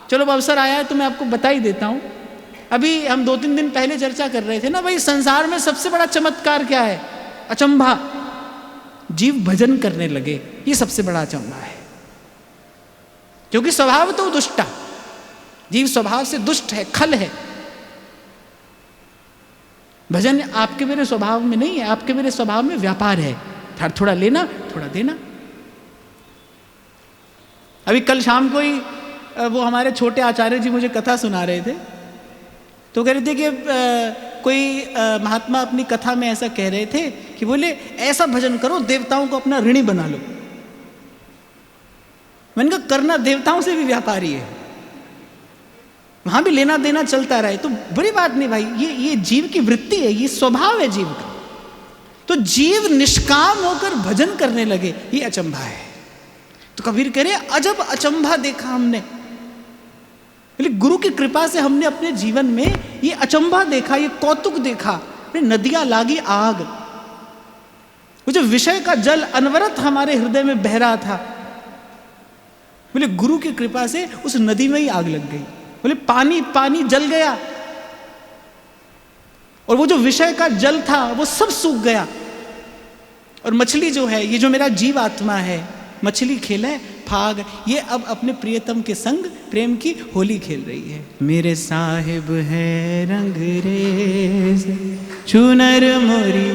चलो अवसर आया है तो मैं आपको बता ही देता हूं। अभी हम 2-3 दिन पहले चर्चा कर रहे थे ना, भाई संसार में सबसे बड़ा चमत्कार क्या है? अचंभा। जीव भजन करने लगे, ये सबसे बड़ा अचंभा है। क्योंकि स्वभाव तो दुष्टा, जीव स्वभाव से दुष्ट है, खल है। भजन आपके मेरे स्वभाव में नहीं है, आपके मेरे स्वभाव में व्यापार है, थोड़ा लेना थोड़ा देना। अभी कल शाम को ही वो हमारे छोटे आचार्य जी मुझे कथा सुना रहे थे, तो कह रहे थे कि कोई महात्मा अपनी कथा में ऐसा कह रहे थे कि बोले ऐसा भजन करो देवताओं को अपना ऋणी बना लो। मैंने कहा करना देवताओं से भी व्यापारी है, वहां भी लेना देना चलता रहे तो बड़ी बात नहीं भाई। ये जीव की वृत्ति है, ये स्वभाव है जीव का। तो जीव निष्काम होकर भजन करने लगे, ये अचंभा है। तो कबीर कह रहे अजब अचंभा देखा हमने, गुरु की कृपा से हमने अपने जीवन में ये अचंभा देखा, ये कौतुक देखा। नदियां लागी आग, वो जो विषय का जल अनवरत हमारे हृदय में बह रहा था, बोले गुरु की कृपा से उस नदी में ही आग लग गई। बोले पानी पानी जल गया और वो जो विषय का जल था वो सब सूख गया। और मछली जो है, ये जो मेरा जीव आत्मा है, मछली खेले फाग, ये अब अपने प्रियतम के संग प्रेम की होली खेल रही है। मेरे साहिब है रंग रेज, चुनर मोरी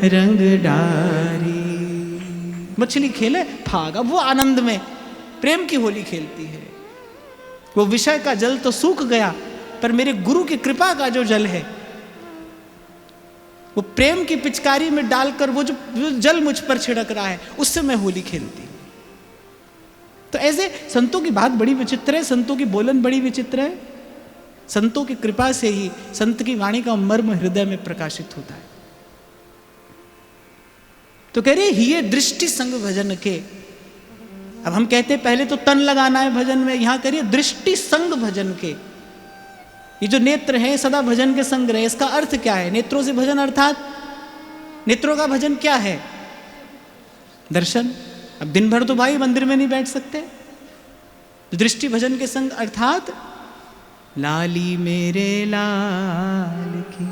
रंग डारी। मछली खेले फाग, अब वो आनंद में प्रेम की होली खेलती है। वो विषय का जल तो सूख गया, पर मेरे गुरु की कृपा का जो जल है, वो प्रेम की पिचकारी में डालकर वो जो जल मुझ पर छिड़क रहा है, उससे मैं होली खेलती हूं। तो ऐसे संतों की बात बड़ी विचित्र है, संतों की बोलन बड़ी विचित्र है। संतों की कृपा से ही संत की वाणी का मर्म हृदय में प्रकाशित होता है। तो कह रही ये दृष्टि संग भजन के। अब हम कहते हैं पहले तो तन लगाना है भजन में, यहां करिए दृष्टि संग भजन के। ये जो नेत्र है सदा भजन के संग रहे, इसका अर्थ क्या है? नेत्रों से भजन अर्थात नेत्रों का भजन क्या है? दर्शन। अब दिन भर तो भाई मंदिर में नहीं बैठ सकते, दृष्टि भजन के संग अर्थात लाली मेरे लाल की,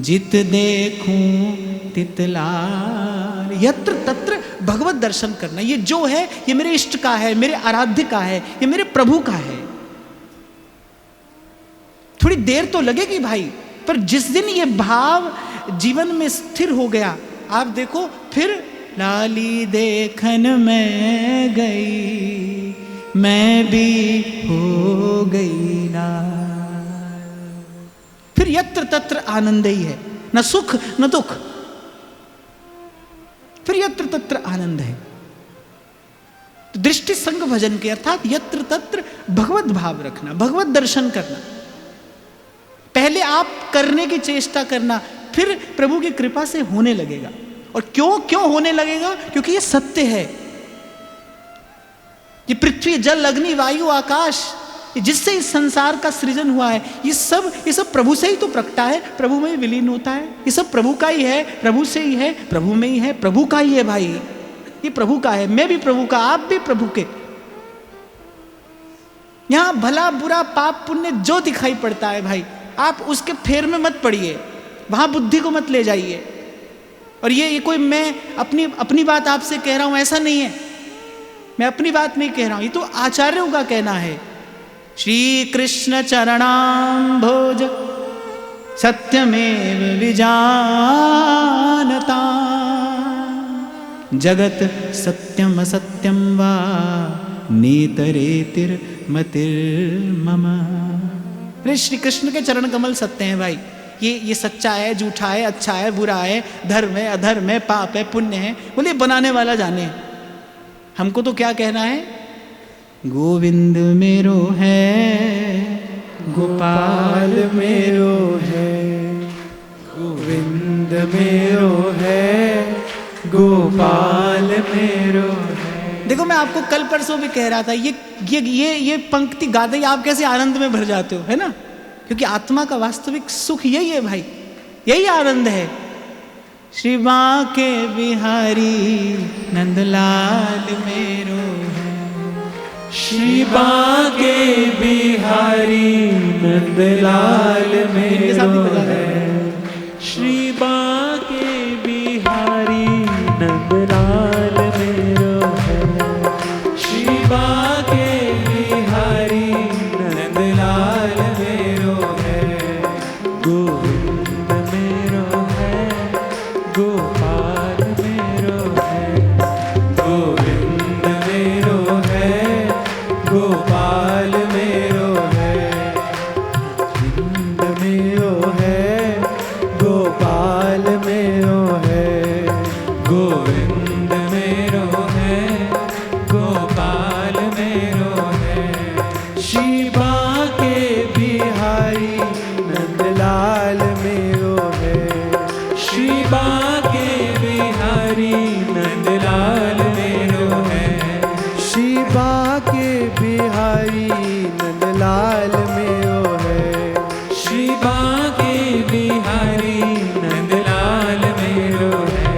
जित देखूं तित लाल, यत्र तत्र भगवत दर्शन करना। ये जो है ये मेरे इष्ट का है, मेरे आराध्य का है, ये मेरे प्रभु का है। थोड़ी देर तो लगेगी भाई, पर जिस दिन ये भाव जीवन में स्थिर हो गया, आप देखो फिर लाली देखन में गई, मैं भी हो गई ना। फिर यत्र तत्र आनंद ही है, न सुख न दुख, फिर यत्र तत्र आनंद है। तो दृष्टि संग भजन के अर्थात यत्र तत्र भगवत भाव रखना, भगवत दर्शन करना। पहले आप करने की चेष्टा करना, फिर प्रभु की कृपा से होने लगेगा। और क्यों होने लगेगा? क्योंकि ये सत्य है। ये पृथ्वी जल अग्नि वायु आकाश, जिससे इस संसार का सृजन हुआ है, ये सब प्रभु से ही तो प्रकटा है, प्रभु में ही विलीन होता है। ये सब प्रभु का ही है, प्रभु से ही है, प्रभु में ही है, प्रभु का ही है भाई। ये प्रभु का है, मैं भी प्रभु का, आप भी प्रभु के। यहां भला बुरा पाप पुण्य जो दिखाई पड़ता है भाई, आप उसके फेर में मत पड़िए, वहां बुद्धि को मत ले जाइए। और ये कोई मैं अपनी बात आपसे कह रहा हूं ऐसा नहीं है, मैं अपनी बात नहीं कह रहा हूं, ये तो आचार्यों का कहना है। श्री कृष्ण चरणाम्भोज सत्यमेव विजानता, जगत सत्यम असत्यम वा नेतरेतिर्मतिर्मम। अरे श्री कृष्ण के चरण कमल सत्य हैं भाई। ये सच्चा है, झूठा है, अच्छा है, बुरा है, धर्म है, अधर्म है, पाप है, पुण्य है, बोले बनाने वाला जाने। हमको तो क्या कहना है? गोविंद मेरो है, गोपाल मेरो है, गोविंद मेरो है, गोपाल मेरो है। देखो मैं आपको कल परसों भी कह रहा था, ये पंक्ति गाते ही आप कैसे आनंद में भर जाते हो, है ना? क्योंकि आत्मा का वास्तविक सुख यही है भाई, यही आनंद है। श्री बांके बिहारी नंदलाल मेरो है, श्री बांके बिहारी नंदलाल मेरो है, श्री बांके बिहारी नंदलाल मेरो है, श्री बांके बिहारी नंदलाल मेरो है, गोविंद मेरो है, गोपाल मेरो है, गोविंद मेरो है, गोपाल मेरो है, गोविंद मेरो है, गोपाल मेरो है, गोविंद मेरो है, गोपाल मेरो है, श्री बांके बिहारी नंदलाल मेरो है, श्री बांके बिहारी नंदलाल मेरो है, श्री बांके बिहारी नंदलाल मेरो है, श्री बांके बिहारी नंदलाल मेरो है,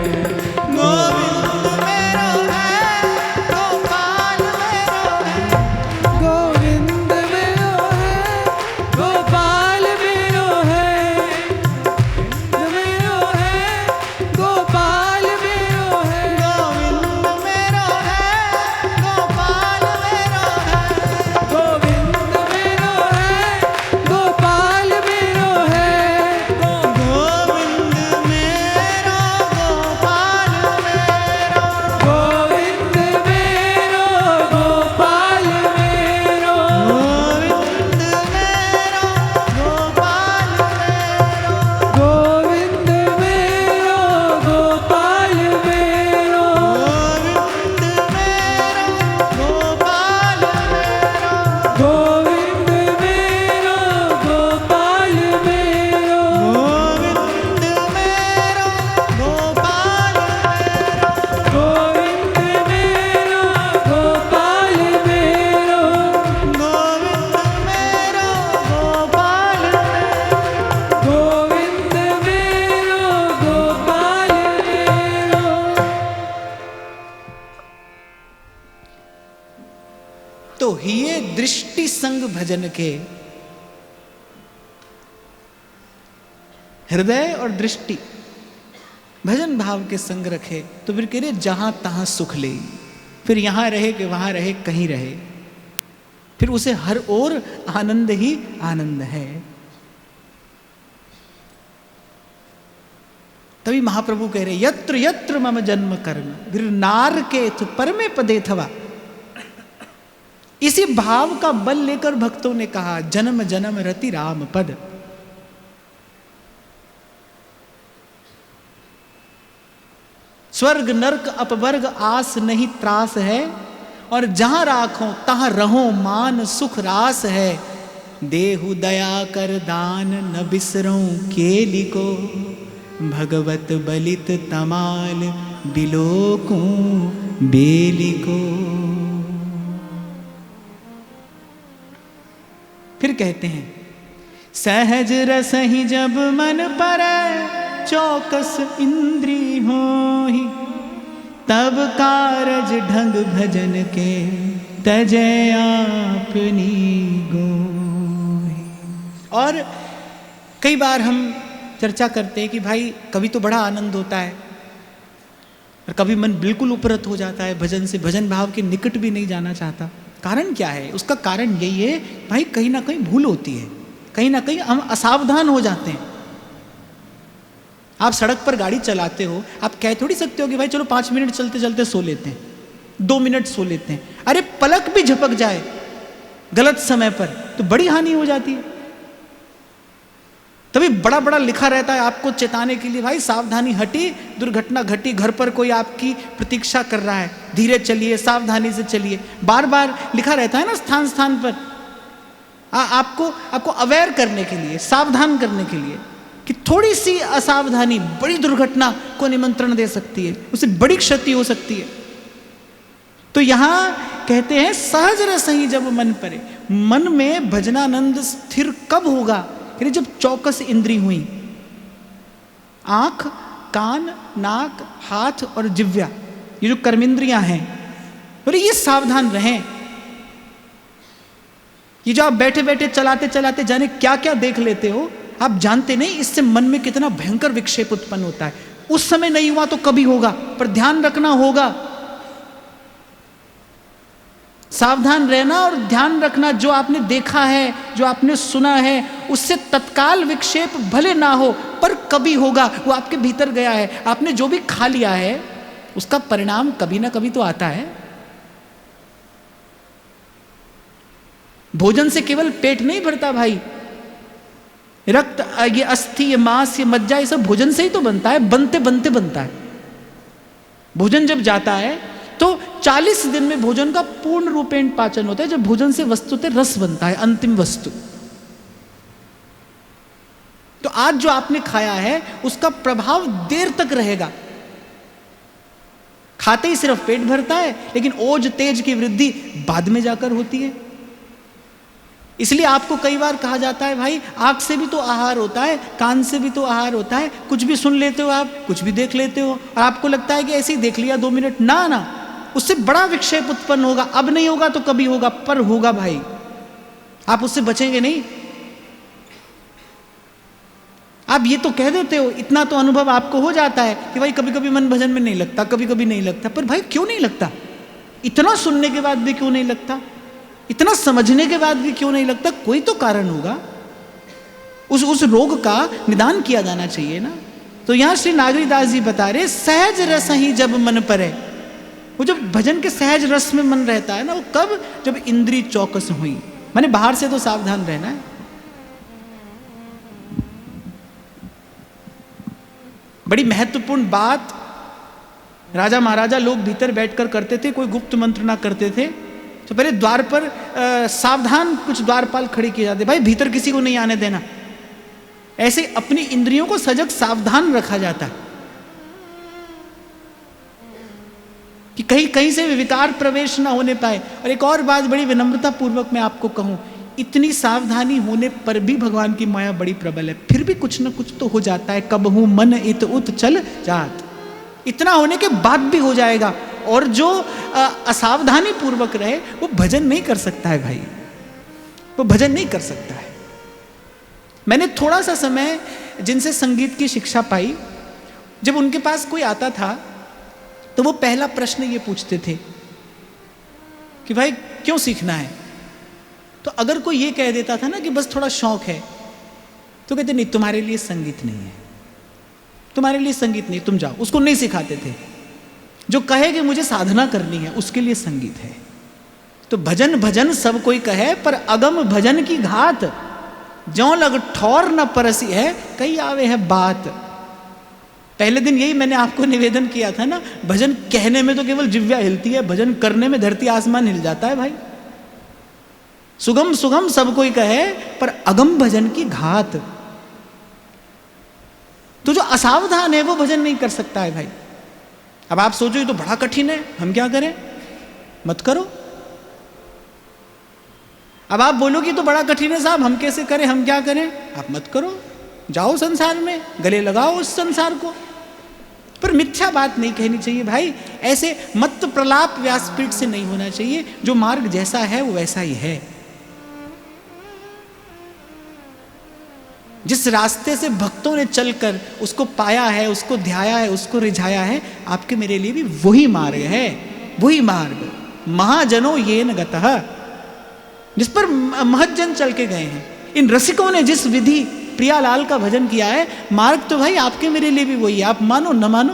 दृष्टि संग भजन के, हृदय और दृष्टि भजन भाव के संग रखे तो फिर कह रहे जहां तहां सुख ले, फिर यहां रहे कि वहां रहे, कहीं रहे, फिर उसे हर ओर आनंद ही आनंद है। तभी महाप्रभु कह रहे यत्र यत्र मम जन्म कर्म फिर नार के परमे पदे थवा। इसी भाव का बल लेकर भक्तों ने कहा जन्म जन्म रति राम पद। स्वर्ग नरक अपवर्ग आस नहीं त्रास है, और जहां राखो तहां रहो मान सुख रास है। देहु दया कर दान न बिसरो केली को, भगवत बलित तमाल बिलोकू बेली को। फिर कहते हैं सहज रस ही जब मन पर चौकस इंद्री होहि, तब कारज ढंग भजन के तजै आपनी गोहि। और कई बार हम चर्चा करते हैं कि भाई कभी तो बड़ा आनंद होता है और कभी मन बिल्कुल उपरत हो जाता है भजन से, भजन भाव के निकट भी नहीं जाना चाहता। कारण क्या है? उसका कारण यही है भाई कहीं ना कहीं भूल होती है, कहीं ना कहीं हम असावधान हो जाते हैं। आप सड़क पर गाड़ी चलाते हो, आप कह थोड़ी सकते हो कि भाई चलो 5 मिनट चलते चलते सो लेते हैं, 2 मिनट सो लेते हैं। अरे पलक भी झपक जाए गलत समय पर तो बड़ी हानि हो जाती है। तभी बड़ा बड़ा लिखा रहता है आपको चेताने के लिए, भाई सावधानी हटी दुर्घटना घटी, घर पर कोई आपकी प्रतीक्षा कर रहा है, धीरे चलिए, सावधानी से चलिए। बार बार लिखा रहता है ना स्थान स्थान पर आपको अवेयर करने के लिए, सावधान करने के लिए कि थोड़ी सी असावधानी बड़ी दुर्घटना को निमंत्रण दे सकती है, उससे बड़ी क्षति हो सकती है। तो यहां कहते हैं सहज रस ही जब मन परे, मन में भजनानंद स्थिर कब होगा? जब चौकस इंद्री हुई, आंख, कान, नाक, हाथ और जिह्वा, ये जो कर्मेंद्रियां हैं, बोले ये सावधान रहें। ये जो आप बैठे बैठे चलाते चलाते जाने क्या क्या देख लेते हो, आप जानते नहीं इससे मन में कितना भयंकर विक्षेप उत्पन्न होता है। उस समय नहीं हुआ तो कभी होगा, पर ध्यान रखना होगा, सावधान रहना और ध्यान रखना। जो आपने देखा है, जो आपने सुना है, उससे तत्काल विक्षेप भले ना हो पर कभी होगा, वो आपके भीतर गया है। आपने जो भी खा लिया है उसका परिणाम कभी ना कभी तो आता है। भोजन से केवल पेट नहीं भरता भाई, रक्त, ये अस्थि, ये मांस, ये मज्जा, ये सब भोजन से ही तो बनता है, बनते बनते बनता है। भोजन जब जाता है तो 40 दिन में भोजन का पूर्ण रूपेण पाचन होता है, जब भोजन से वस्तुतः रस बनता है, अंतिम वस्तु। तो आज जो आपने खाया है उसका प्रभाव देर तक रहेगा। खाते ही सिर्फ पेट भरता है, लेकिन ओज तेज की वृद्धि बाद में जाकर होती है। इसलिए आपको कई बार कहा जाता है भाई आंख से भी तो आहार होता है, कान से भी तो आहार होता है। कुछ भी सुन लेते हो आप, कुछ भी देख लेते हो, और आपको लगता है कि ऐसे ही देख लिया 2 मिनट, ना, उससे बड़ा विक्षेप उत्पन्न होगा। अब नहीं होगा तो कभी होगा, पर होगा भाई, आप उससे बचेंगे नहीं। आप ये तो कह देते हो, इतना तो अनुभव आपको हो जाता है कि भाई कभी कभी मन भजन में नहीं लगता, कभी कभी नहीं लगता। पर भाई क्यों नहीं लगता? इतना सुनने के बाद भी क्यों नहीं लगता? इतना समझने के बाद भी क्यों नहीं लगता? कोई तो कारण होगा। उस रोग का निदान किया जाना चाहिए ना। तो यहां श्री नागरीदास जी बता रहे सहज रस ही जब मन परे। वो जब भजन के सहज रस में मन रहता है ना, वो कब? जब इंद्री चौकस हुई, माने बाहर से तो सावधान रहना है। बड़ी महत्वपूर्ण बात राजा महाराजा लोग भीतर बैठकर करते थे, कोई गुप्त मंत्र ना करते थे। तो पहले द्वार पर सावधान कुछ द्वारपाल खड़े किए जाते, भाई भीतर किसी को नहीं आने देना। ऐसे अपनी इंद्रियों को सजग सावधान रखा जाता है कि कहीं कहीं से विकार प्रवेश ना होने पाए। और एक और बात बड़ी विनम्रता पूर्वक मैं आपको कहूं, इतनी सावधानी होने पर भी भगवान की माया बड़ी प्रबल है, फिर भी कुछ ना कुछ तो हो जाता है। कब हूं मन इत उत चल जात, इतना होने के बाद भी हो जाएगा। और जो असावधानी पूर्वक रहे वो भजन नहीं कर सकता है भाई, वो भजन नहीं कर सकता है। मैंने थोड़ा सा समय जिनसे संगीत की शिक्षा पाई, जब उनके पास कोई आता था तो वो पहला प्रश्न ये पूछते थे कि भाई क्यों सीखना है। तो अगर कोई ये कह देता था ना कि बस थोड़ा शौक है, तो कहते नहीं तुम्हारे लिए संगीत नहीं है, तुम्हारे लिए संगीत नहीं, तुम जाओ। उसको नहीं सिखाते थे। जो कहे कि मुझे साधना करनी है उसके लिए संगीत है। तो भजन भजन सब कोई कहे, पर अगम भजन की घात, ज्यों लग ठौर न परसी है, कई आवे है बात। पहले दिन यही मैंने आपको निवेदन किया था ना, भजन कहने में तो केवल जिह्वा हिलती है, भजन करने में धरती आसमान हिल जाता है भाई। सुगम सुगम सब कोई कहे, पर अगम भजन की घात। तो जो असावधान है वो भजन नहीं कर सकता है भाई। अब आप सोचो ये तो बड़ा कठिन है, हम क्या करें? मत करो। अब आप बोलोगे तो बड़ा कठिन है साहब, हम कैसे करें, हम क्या करें? आप मत करो, जाओ संसार में, गले लगाओ उस संसार को। पर मिथ्या बात नहीं कहनी चाहिए भाई, ऐसे मत प्रलाप व्यासपीठ से नहीं होना चाहिए। जो मार्ग जैसा है वो वैसा ही है। जिस रास्ते से भक्तों ने चलकर उसको पाया है, उसको ध्याया है, उसको रिझाया है, आपके मेरे लिए भी वही मार्ग है, वही मार्ग। महाजनों ये न गतः, जिस पर महज्जन चल के गए हैं। इन रसिकों ने जिस विधि प्रियालाल का भजन किया है, मार्ग तो भाई आपके मेरे लिए भी वही है, आप मानो न मानो।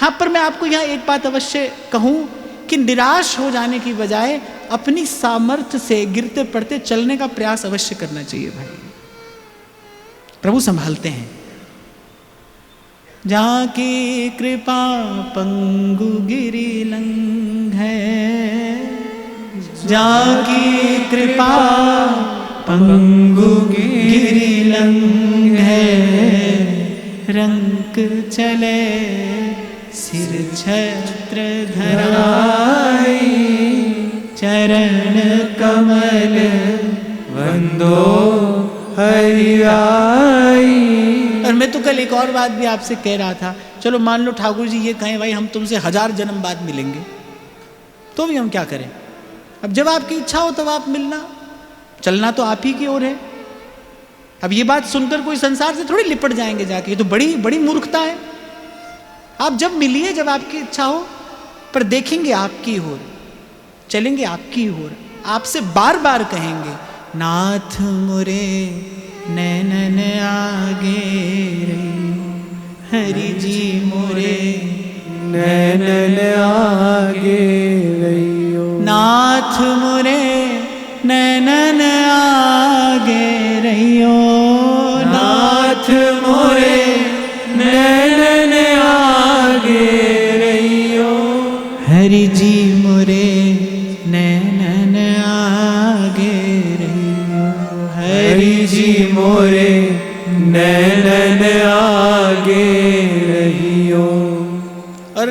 हाँ, पर मैं आपको यहां एक बात अवश्य कहूं कि निराश हो जाने की बजाय अपनी सामर्थ्य से गिरते पड़ते चलने का प्रयास अवश्य करना चाहिए भाई। प्रभु संभालते हैं। जहाँ की कृपा पंगु गिरि लंघ है, जहाँ की कृपा पंगु गिरि लंघ है, रंक चले सिर छत्र धराई, चरण कमल वंदो हरि आई। और मैं तो कल एक और बात भी आपसे कह रहा था, चलो मान लो ठाकुर जी ये कहें भाई हम तुमसे 1000 जन्म बाद मिलेंगे, तो भी हम क्या करें? अब जब आपकी इच्छा हो तब आप मिलना, चलना तो आप ही की ओर है। अब ये बात सुनकर कोई संसार से थोड़ी लिपट जाएंगे जाके, ये तो बड़ी बड़ी मूर्खता है। आप जब मिलिए, जब आपकी इच्छा हो, पर देखेंगे आपकी ओर, चलेंगे आपकी ओर, आपसे बार बार कहेंगे नाथ मुरे नैनन आगे रहियो, हरि जी मोरे नैनन आगे रहियो, नाथ मुरे नैनन आगे रहियो, नाथ मोरे नैनन आगे रहियो, हरि जी मोरे नैनन आगे रहियो, हरि जी मोरे नैनन आगे रहियो। और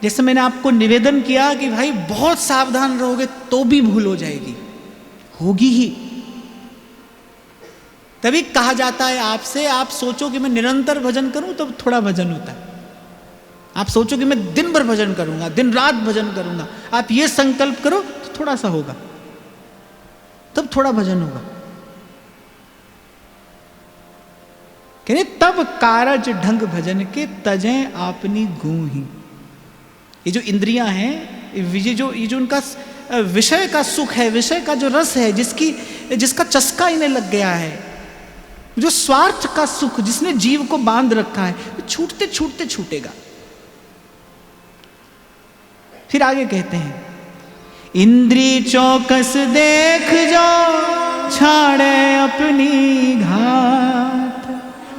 जैसे मैंने आपको निवेदन किया कि भाई बहुत सावधान रहोगे तो भी भूल हो जाएगी, होगी ही। तभी कहा जाता है आपसे, आप सोचो कि मैं निरंतर भजन करूं तब थोड़ा भजन होता है। आप सोचो कि मैं दिन भर भजन करूंगा, दिन रात भजन करूंगा, आप ये संकल्प करो तो थोड़ा सा होगा, तब थोड़ा भजन होगा। कहने तब कारज ढंग भजन के तजें आपनी गूंही। ये जो इंद्रियां हैं, ये जो उनका विषय का सुख है, विषय का जो रस है, जिसका चस्का इन्हें लग गया है, जो स्वार्थ का सुख जिसने जीव को बांध रखा है, छूटते छूटते छूटेगा। फिर आगे कहते हैं इंद्री चौकस देख जो छाड़े अपनी घात,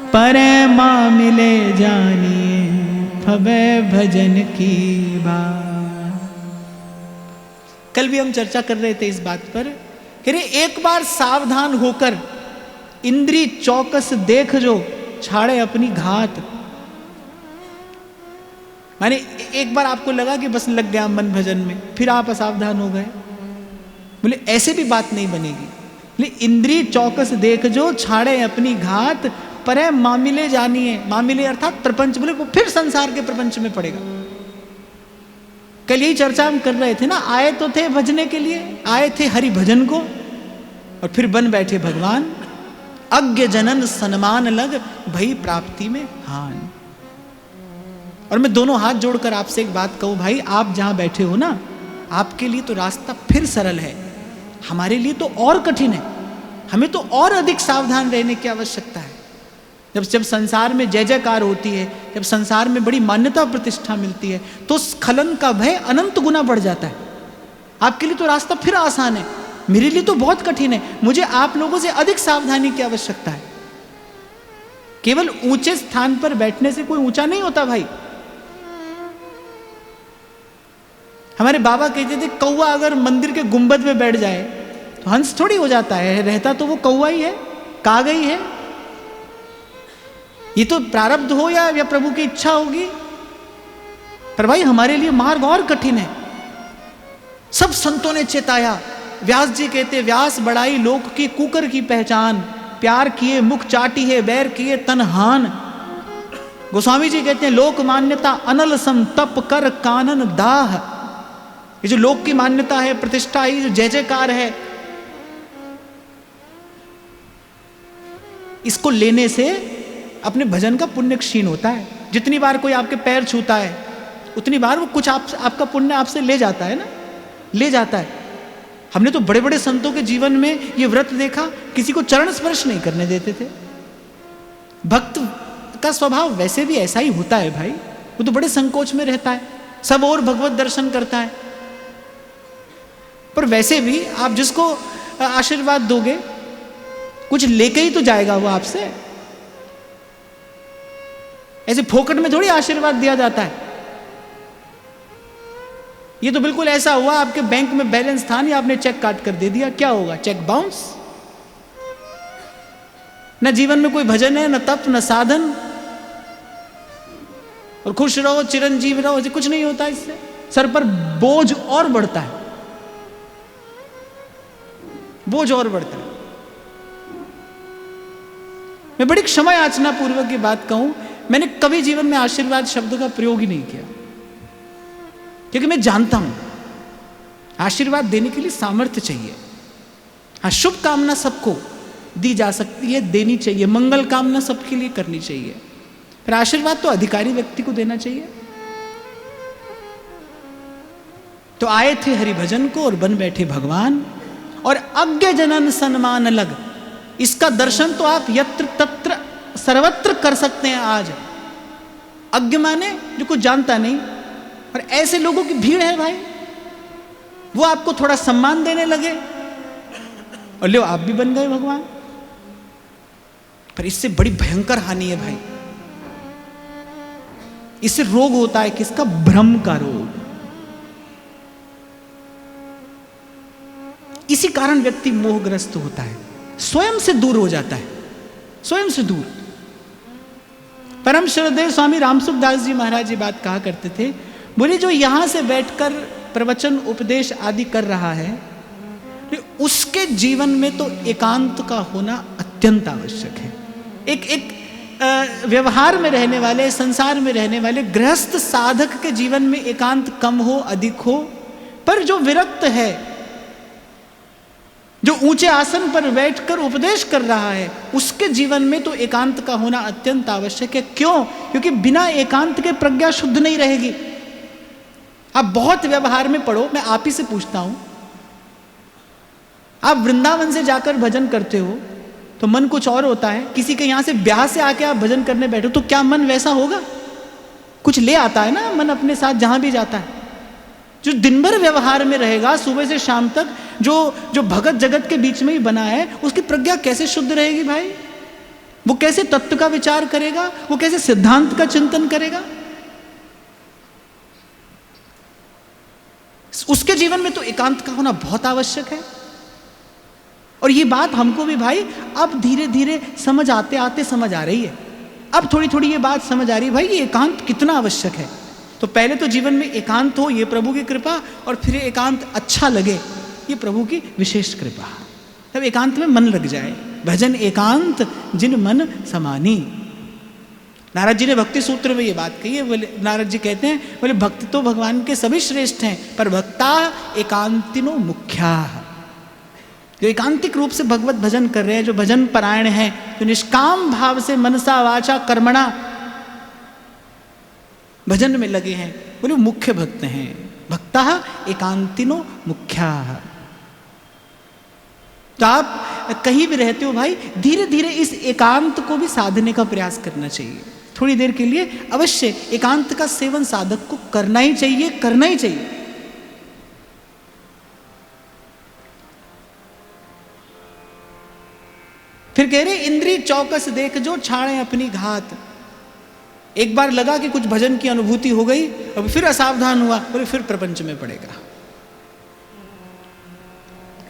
परे मां मिले जानिए फबे भजन की बात। कल भी हम चर्चा कर रहे थे इस बात पर, कह रहे एक बार सावधान होकर इंद्री चौकस देख जो छाड़े अपनी घात। माने एक बार आपको लगा कि बस लग गया मन भजन में, फिर आप असावधान हो गए, बोले ऐसे भी बात नहीं बनेगी। बोले इंद्री चौकस देख जो छाड़े अपनी घात, परे मामिले जानिए, मामिले अर्थात प्रपंच, बोले वो फिर संसार के प्रपंच में पड़ेगा। कल यही चर्चा हम कर रहे थे ना, आए तो थे भजने के लिए, आए थे हरि भजन को, और फिर बन बैठे भगवान। अज्ञ जनन सन्मान लग, भई प्राप्ति में हान। और मैं दोनों हाथ जोड़कर आपसे एक बात कहूं भाई, आप जहां बैठे हो ना, आपके लिए तो रास्ता फिर सरल है, हमारे लिए तो और कठिन है। हमें तो और अधिक सावधान रहने की आवश्यकता है। जब संसार में जय जयकार होती है, जब संसार में बड़ी मान्यता प्रतिष्ठा मिलती है, तो स्खलन का भय अनंत गुना बढ़ जाता है। आपके लिए तो रास्ता फिर आसान है, मेरे लिए तो बहुत कठिन है। मुझे आप लोगों से अधिक सावधानी की आवश्यकता है। केवल ऊंचे स्थान पर बैठने से कोई ऊंचा नहीं होता भाई। हमारे बाबा कहते थे, कौवा अगर मंदिर के गुंबद में बैठ जाए तो हंस थोड़ी हो जाता है, रहता तो वो कौवा ही है, कागा ही है। ये तो प्रारब्ध हो या प्रभु की इच्छा होगी। पर भाई हमारे लिए मार्ग और कठिन है। सब संतों ने चेताया। व्यास जी कहते, व्यास बढ़ाई लोक की कुकर की पहचान, प्यार किए मुख चाटी है, बैर किए तनहान। गोस्वामी जी कहते हैं, लोक मान्यता अनल सम, तप कर कानन दाह। ये जो लोक की मान्यता है, प्रतिष्ठा है, जो जय जयकार है, इसको लेने से अपने भजन का पुण्य क्षीण होता है। जितनी बार कोई आपके पैर छूता है, उतनी बार वो कुछ आपका पुण्य आपसे ले जाता है ना, ले जाता है। हमने तो बड़े बड़े संतों के जीवन में ये व्रत देखा, किसी को चरण स्पर्श नहीं करने देते थे। भक्त का स्वभाव वैसे भी ऐसा ही होता है भाई, वो तो बड़े संकोच में रहता है, सब और भगवत दर्शन करता है। पर वैसे भी आप जिसको आशीर्वाद दोगे, कुछ लेके ही तो जाएगा वो आपसे। ऐसे फोकट में थोड़ी आशीर्वाद दिया जाता है। ये तो बिल्कुल ऐसा हुआ, आपके बैंक में बैलेंस था नहीं, आपने चेक काट कर दे दिया, क्या होगा? Cheque bounce. न जीवन में कोई भजन है, न तप, न साधन, और खुश रहो, चिरंजीव रहो, ऐसे कुछ नहीं होता। इससे सर पर बोझ और बढ़ता है, बोझ और बढ़ता है। मैं बड़ी क्षमा याचना पूर्वक की बात कहूं, मैंने कभी जीवन में आशीर्वाद शब्द का प्रयोग ही नहीं किया, क्योंकि मैं जानता हूं आशीर्वाद देने के लिए सामर्थ्य चाहिए। हाँ, शुभ कामना सबको दी जा सकती है, देनी चाहिए, मंगल कामना सबके लिए करनी चाहिए, पर आशीर्वाद तो अधिकारी व्यक्ति को देना चाहिए। तो आए थे हरिभजन को और बन बैठे भगवान। और अज्ञ जनन सन्मान लग, इसका दर्शन तो आप यत्र तत्र सर्वत्र कर सकते हैं आज। अज्ञ माने जो कुछ जानता नहीं, और ऐसे लोगों की भीड़ है भाई, वो आपको थोड़ा सम्मान देने लगे और लो आप भी बन गए भगवान। पर इससे बड़ी भयंकर हानि है भाई। इससे रोग होता है किसका? भ्रम का रोग। इसी कारण व्यक्ति मोहग्रस्त होता है, स्वयं से दूर हो जाता है, स्वयं से दूर। परम श्रद्धेय स्वामी रामसुखदास जी महाराज जी बात कहा करते थे, बोले जो यहां से बैठकर प्रवचन उपदेश आदि कर रहा है, उसके जीवन में तो एकांत का होना अत्यंत आवश्यक है। एक व्यवहार में रहने वाले, संसार में रहने वाले गृहस्थ साधक के जीवन में एकांत कम हो अधिक हो, पर जो विरक्त है, जो ऊंचे आसन पर बैठकर उपदेश कर रहा है, उसके जीवन में तो एकांत का होना अत्यंत आवश्यक है। क्यों? क्योंकि बिना एकांत के प्रज्ञा शुद्ध नहीं रहेगी। आप बहुत व्यवहार में पढ़ो, मैं आप ही से पूछता हूं, आप वृंदावन से जाकर भजन करते हो तो मन कुछ और होता है, किसी के यहां से ब्याह से आके आप भजन करने बैठो तो क्या मन वैसा होगा? कुछ ले आता है ना मन अपने साथ जहां भी जाता है। जो दिन भर व्यवहार में रहेगा, सुबह से शाम तक जो भगत जगत के बीच में ही बना है, उसकी प्रज्ञा कैसे शुद्ध रहेगी भाई? वो कैसे तत्व का विचार करेगा? वो कैसे सिद्धांत का चिंतन करेगा? उसके जीवन में तो एकांत का होना बहुत आवश्यक है। और ये बात हमको भी भाई अब धीरे धीरे समझ आते आते समझ आ रही है। अब थोड़ी थोड़ी ये बात समझ आ रही है भाई, ये एकांत कितना आवश्यक है। तो पहले तो जीवन में एकांत हो, ये प्रभु की कृपा, और फिर एकांत अच्छा लगे, ये प्रभु की विशेष कृपा। तब एकांत में मन लग जाए, भजन एकांत जिन मन समानी। नारद जी ने भक्ति सूत्र में ये बात कही है। बोले नारद जी कहते हैं, बोले भक्त तो भगवान के सभी श्रेष्ठ हैं, पर भक्ता एकांतिनो मुख्या। जो एकांतिक रूप से भगवत भजन कर रहे हैं, जो भजन परायण हैं, जो निष्काम भाव से मनसा वाचा कर्मणा भजन में लगे हैं, बोले मुख्य भक्त हैं। भक्ता एकांतिनो मुख्या। तो आप कहीं भी रहते हो भाई, धीरे धीरे इस एकांत को भी साधने का प्रयास करना चाहिए। थोड़ी देर के लिए अवश्य एकांत का सेवन साधक को करना ही चाहिए, करना ही चाहिए। फिर कह रहे इंद्रिय चौकस देख जो छाड़े अपनी घात। एक बार लगा कि कुछ भजन की अनुभूति हो गई, अब फिर असावधान हुआ, बोले फिर प्रपंच में पड़ेगा।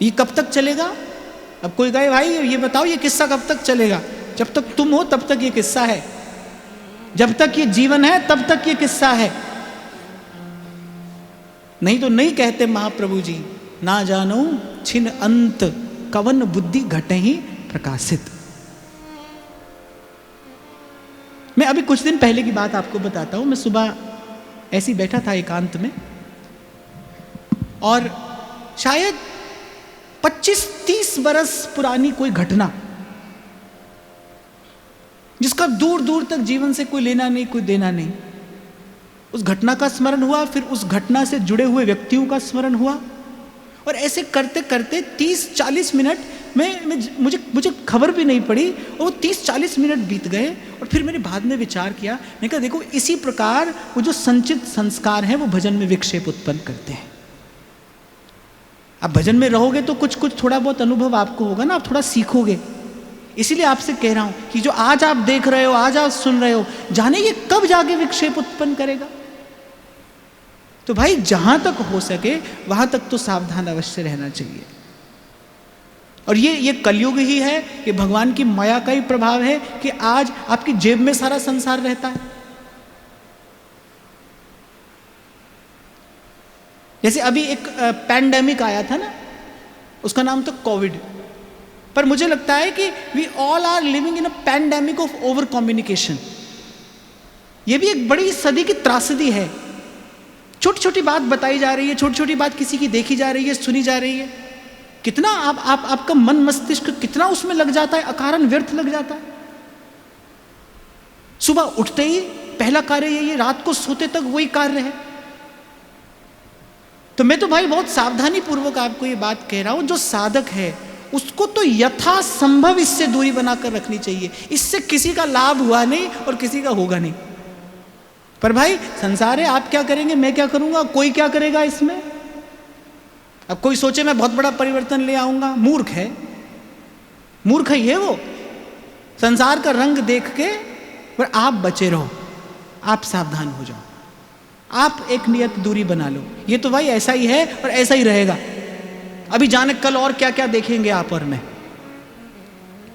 ये कब तक चलेगा? अब कोई कहे भाई ये बताओ ये किस्सा कब तक चलेगा? जब तक तुम हो तब तक ये किस्सा है, जब तक ये जीवन है तब तक ये किस्सा है। नहीं तो नहीं कहते महाप्रभु जी, ना जानो छिन अंत कवन बुद्धि घटे ही प्रकाशित। मैं अभी कुछ दिन पहले की बात आपको बताता हूं। मैं सुबह ऐसे ही बैठा था एकांत में, और शायद 25-30 बरस पुरानी कोई घटना, जिसका दूर दूर तक जीवन से कोई लेना नहीं कोई देना नहीं, उस घटना का स्मरण हुआ। फिर उस घटना से जुड़े हुए व्यक्तियों का स्मरण हुआ, और ऐसे करते करते 30-40 मिनट में मुझे खबर भी नहीं पड़ी, और वो 30-40 मिनट बीत गए। और फिर मैंने बाद में विचार किया, मैंने कहा देखो इसी प्रकार वो जो संचित संस्कार हैं वो भजन में विक्षेप उत्पन्न करते हैं। आप भजन में रहोगे तो कुछ कुछ थोड़ा बहुत अनुभव आपको होगा ना, आप थोड़ा सीखोगे। इसीलिए आपसे कह रहा हूं कि जो आज आप देख रहे हो, आज आप सुन रहे हो, जाने ये कब जाके विक्षेप उत्पन्न करेगा। तो भाई जहां तक हो सके वहां तक तो सावधान अवश्य रहना चाहिए। और ये कलयुग ही है, ये भगवान की माया का ही प्रभाव है कि आज आपकी जेब में सारा संसार रहता है। जैसे अभी एक पैंडेमिक आया था ना, उसका नाम था कोविड। पर मुझे लगता है कि we all are living in a pandemic of over communication. ये भी एक बड़ी सदी की त्रासदी है। छोटी छोटी बात बताई जा रही है, छोटी छोटी बात किसी की देखी जा रही है, सुनी जा रही है। कितना आपका मन मस्तिष्क कितना उसमें लग जाता है, अकारण व्यर्थ लग जाता है। सुबह उठते ही पहला कार्य यही है, रात को सोते तक वही कार्य है। तो मैं तो भाई बहुत सावधानी पूर्वक आपको ये बात कह रहा हूं, जो साधक है उसको तो यथासंभव इससे दूरी बनाकर रखनी चाहिए। इससे किसी का लाभ हुआ नहीं और किसी का होगा नहीं। पर भाई संसार है, आप क्या करेंगे, मैं क्या करूंगा, कोई क्या करेगा इसमें। अब कोई सोचे मैं बहुत बड़ा परिवर्तन ले आऊंगा, मूर्ख है, मूर्ख ही है वो। संसार का रंग देख के पर आप बचे रहो, आप सावधान हो जाओ, आप एक नियत दूरी बना लो। ये तो भाई ऐसा ही है और ऐसा ही रहेगा। अभी जाने कल और क्या क्या देखेंगे आप और मैं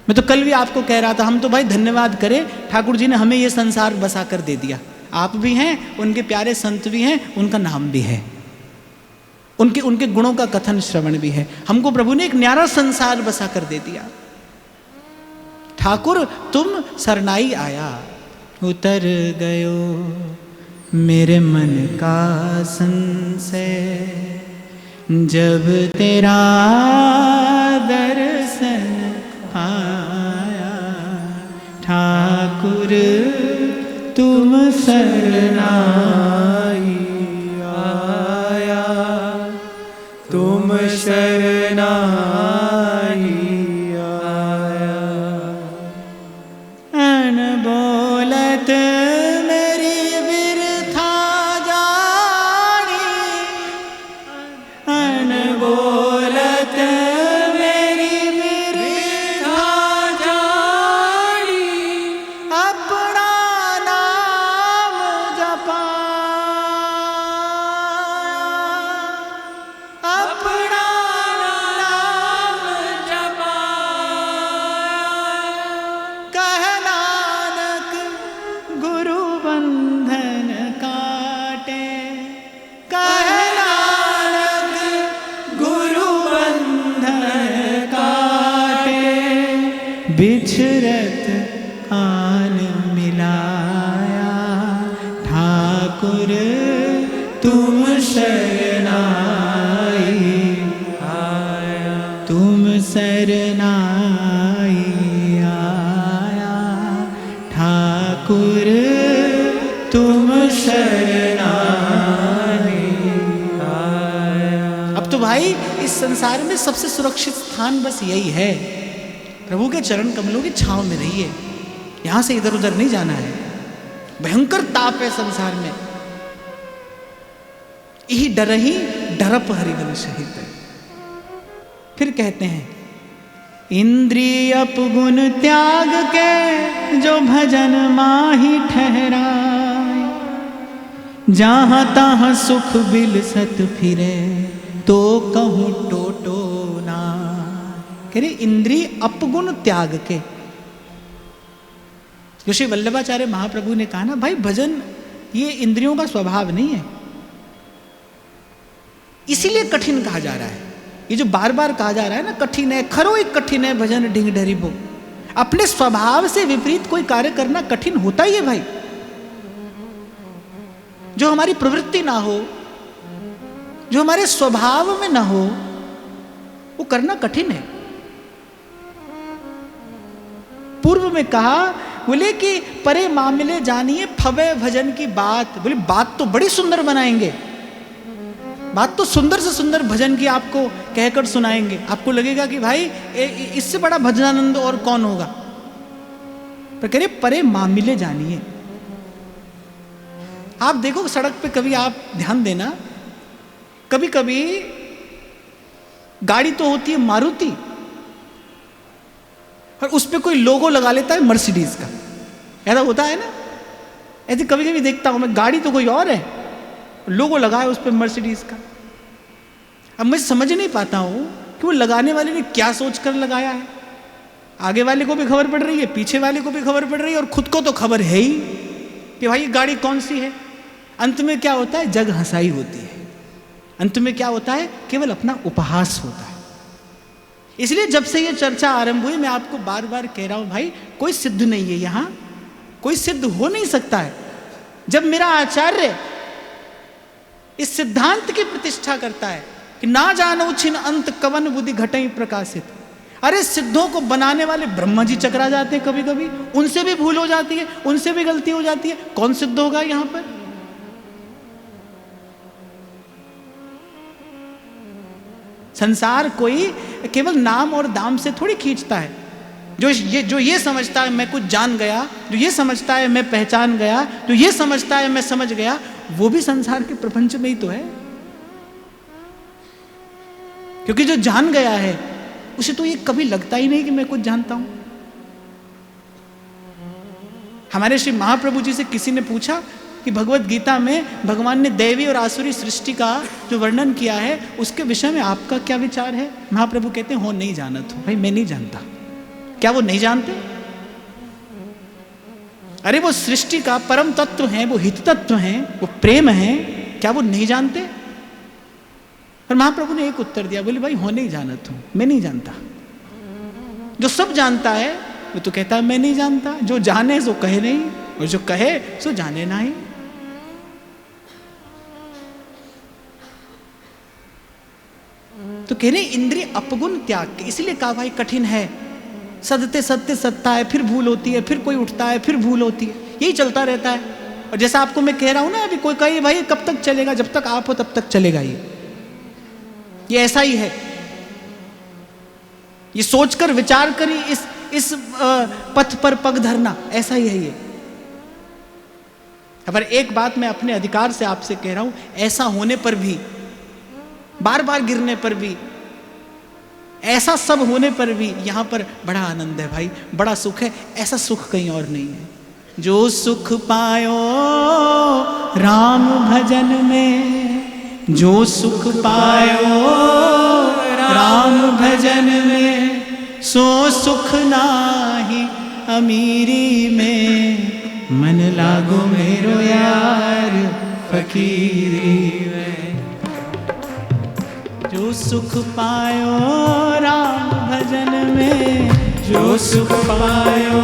तो कल भी आपको कह रहा था, हम तो भाई धन्यवाद करें, ठाकुर जी ने हमें ये संसार बसा कर दे दिया। आप भी हैं, उनके प्यारे संत भी हैं, उनका नाम भी है, उनके गुणों का कथन श्रवण भी है। हमको प्रभु ने एक न्यारा संसार बसा कर दे दिया। ठाकुर तुम सरनाई आया, उतर गयो मेरे मन का संशय, जब तेरा दर्शन आया। ठाकुर तुम सरनाई आया, तुम शरनाई आया। अनबोलत मेरी बिरथा जानी, अनबोलत मेरी बिरथा जानी, अपना नाम जपाया, अपना नाम बिछरत आन मिलाया, ठाकुर तुम शरणाई आया, तुम शरणाई आया, ठाकुर तुम शरणाई आया। अब तो भाई इस संसार में सबसे सुरक्षित स्थान बस यही है, प्रभु के चरण कमलों की छांव में रहिए, यहां से इधर उधर नहीं जाना है। भयंकर ताप है संसार में, यही डर ही डरप हरिवन सहित। फिर कहते हैं इंद्रिय अपगुण त्याग के जो भजन माही ठहराए, जहां तहां सुख बिलसत फिरे तो कहूं टोटो ना। कह रहे इंद्रिय अपगुण त्याग के। जो श्री वल्लभाचार्य महाप्रभु ने कहा ना भाई भजन ये इंद्रियों का स्वभाव नहीं है, इसीलिए कठिन कहा जा रहा है। ये जो बार बार कहा जा रहा है ना कठिन है, खरो एक कठिन है भजन ढिंग ढरी बो। अपने स्वभाव से विपरीत कोई कार्य करना कठिन होता ही है भाई। जो हमारी प्रवृत्ति ना हो, जो हमारे स्वभाव में ना हो, वो करना कठिन है। पूर्व में कहा बोले कि परे मामले जानिए फवे भजन की बात। बोले बात तो बड़ी सुंदर बनाएंगे, बात तो सुंदर से सुंदर भजन की आपको कहकर सुनाएंगे, आपको लगेगा कि भाई इससे बड़ा भजनानंद और कौन होगा। पर कह रहे परे मामले जानिए। आप देखो सड़क पे कभी आप ध्यान देना, कभी कभी गाड़ी तो होती है मारुति और उस पे कोई लोगो लगा लेता है मर्सिडीज का, ऐसा होता है ना। ऐसे कभी कभी देखता हूं मैं, गाड़ी तो कोई और है, लोगो लगाया उस पे मर्सिडीज का। अब मैं समझ नहीं पाता हूं कि वो लगाने वाले ने क्या सोचकर लगाया है। आगे वाले को भी खबर पड़ रही है, पीछे वाले को भी खबर पड़ रही है, और खुद को तो खबर है ही कि भाई ये गाड़ी कौन सी है। अंत में क्या होता है, जग हंसाई होती है। अंत में क्या होता है, केवल अपना उपहास होता है। इसलिए जब से ये चर्चा आरंभ हुई मैं आपको बार बार कह रहा हूं भाई कोई सिद्ध नहीं है, यहां कोई सिद्ध हो नहीं सकता है। जब मेरा आचार्य इस सिद्धांत की प्रतिष्ठा करता है कि ना जानो छिन अंत कवन बुद्धि घटई प्रकाशित। अरे सिद्धों को बनाने वाले ब्रह्मा जी चकरा जाते हैं, कभी कभी उनसे भी भूल हो जाती है, उनसे भी गलती हो जाती है। कौन सिद्ध होगा यहां पर। संसार कोई केवल नाम और दाम से थोड़ी खींचता है। जो ये समझता है मैं कुछ जान गया, जो ये समझता है मैं पहचान गया, जो ये समझता है मैं समझ गया, वो भी संसार के प्रपंच में ही तो है। क्योंकि जो जान गया है उसे तो ये कभी लगता ही नहीं कि मैं कुछ जानता हूं। हमारे श्री महाप्रभु जी से किसी ने पूछा कि भगवत गीता में भगवान ने दैवी और आसुरी सृष्टि का जो वर्णन किया है उसके विषय में आपका क्या विचार है। महाप्रभु कहते हैं हो नहीं जानत हो। भाई मैं नहीं जानता। क्या वो नहीं जानते। अरे वो सृष्टि का परम तत्व है, वो हित तत्व है, वो प्रेम है, क्या वो नहीं जानते। पर महाप्रभु ने एक उत्तर दिया, बोले भाई हो नहीं जानत हूं, मैं नहीं जानता। जो सब जानता है वो तो कहता है मैं नहीं जानता। जो जाने सो कहे नहीं, और जो कहे सो जाने नहीं। तो कह रहे इंद्रिय अपगुण त्याग के, इसलिए कहा भाई कठिन है। सत्य सत्य सत्ता है, फिर भूल होती है, फिर कोई उठता है, फिर भूल होती है, यही चलता रहता है। और जैसा आपको मैं कह रहा हूं ना अभी, कोई कहे भाई कब तक चलेगा, जब तक आप हो तब तक चलेगा। ये ऐसा ही है। ये सोचकर विचार करी इस पथ पर पग धरना, ऐसा ही है ये। पर एक बात मैं अपने अधिकार से आपसे कह रहा हूं, ऐसा होने पर भी, बार बार गिरने पर भी, ऐसा सब होने पर भी यहां पर बड़ा आनंद है भाई, बड़ा सुख है। ऐसा सुख कहीं और नहीं है। जो सुख पायो राम भजन में, जो सुख पायो राम भजन में, सो सुख नाही अमीरी में, मन लागो मेरो यार फकीरी में। जो सुख पायो राम भजन में, जो सुख पायो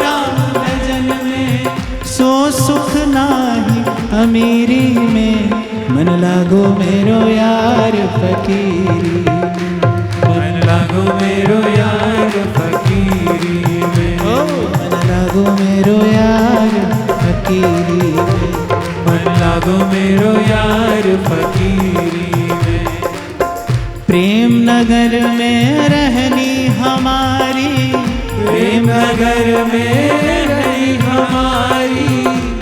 राम भजन में, सो सुख नाही अमीरी में, मन लागो मेरो यार फकीरी में। मन लागो मेरो यार फकीरी में, ओ मन लागो मेरो यार फकीरी में, मन लागो मेरो यार फकीरी में। प्रेम नगर में रहनी हमारी, प्रेम नगर में रहनी हमारी,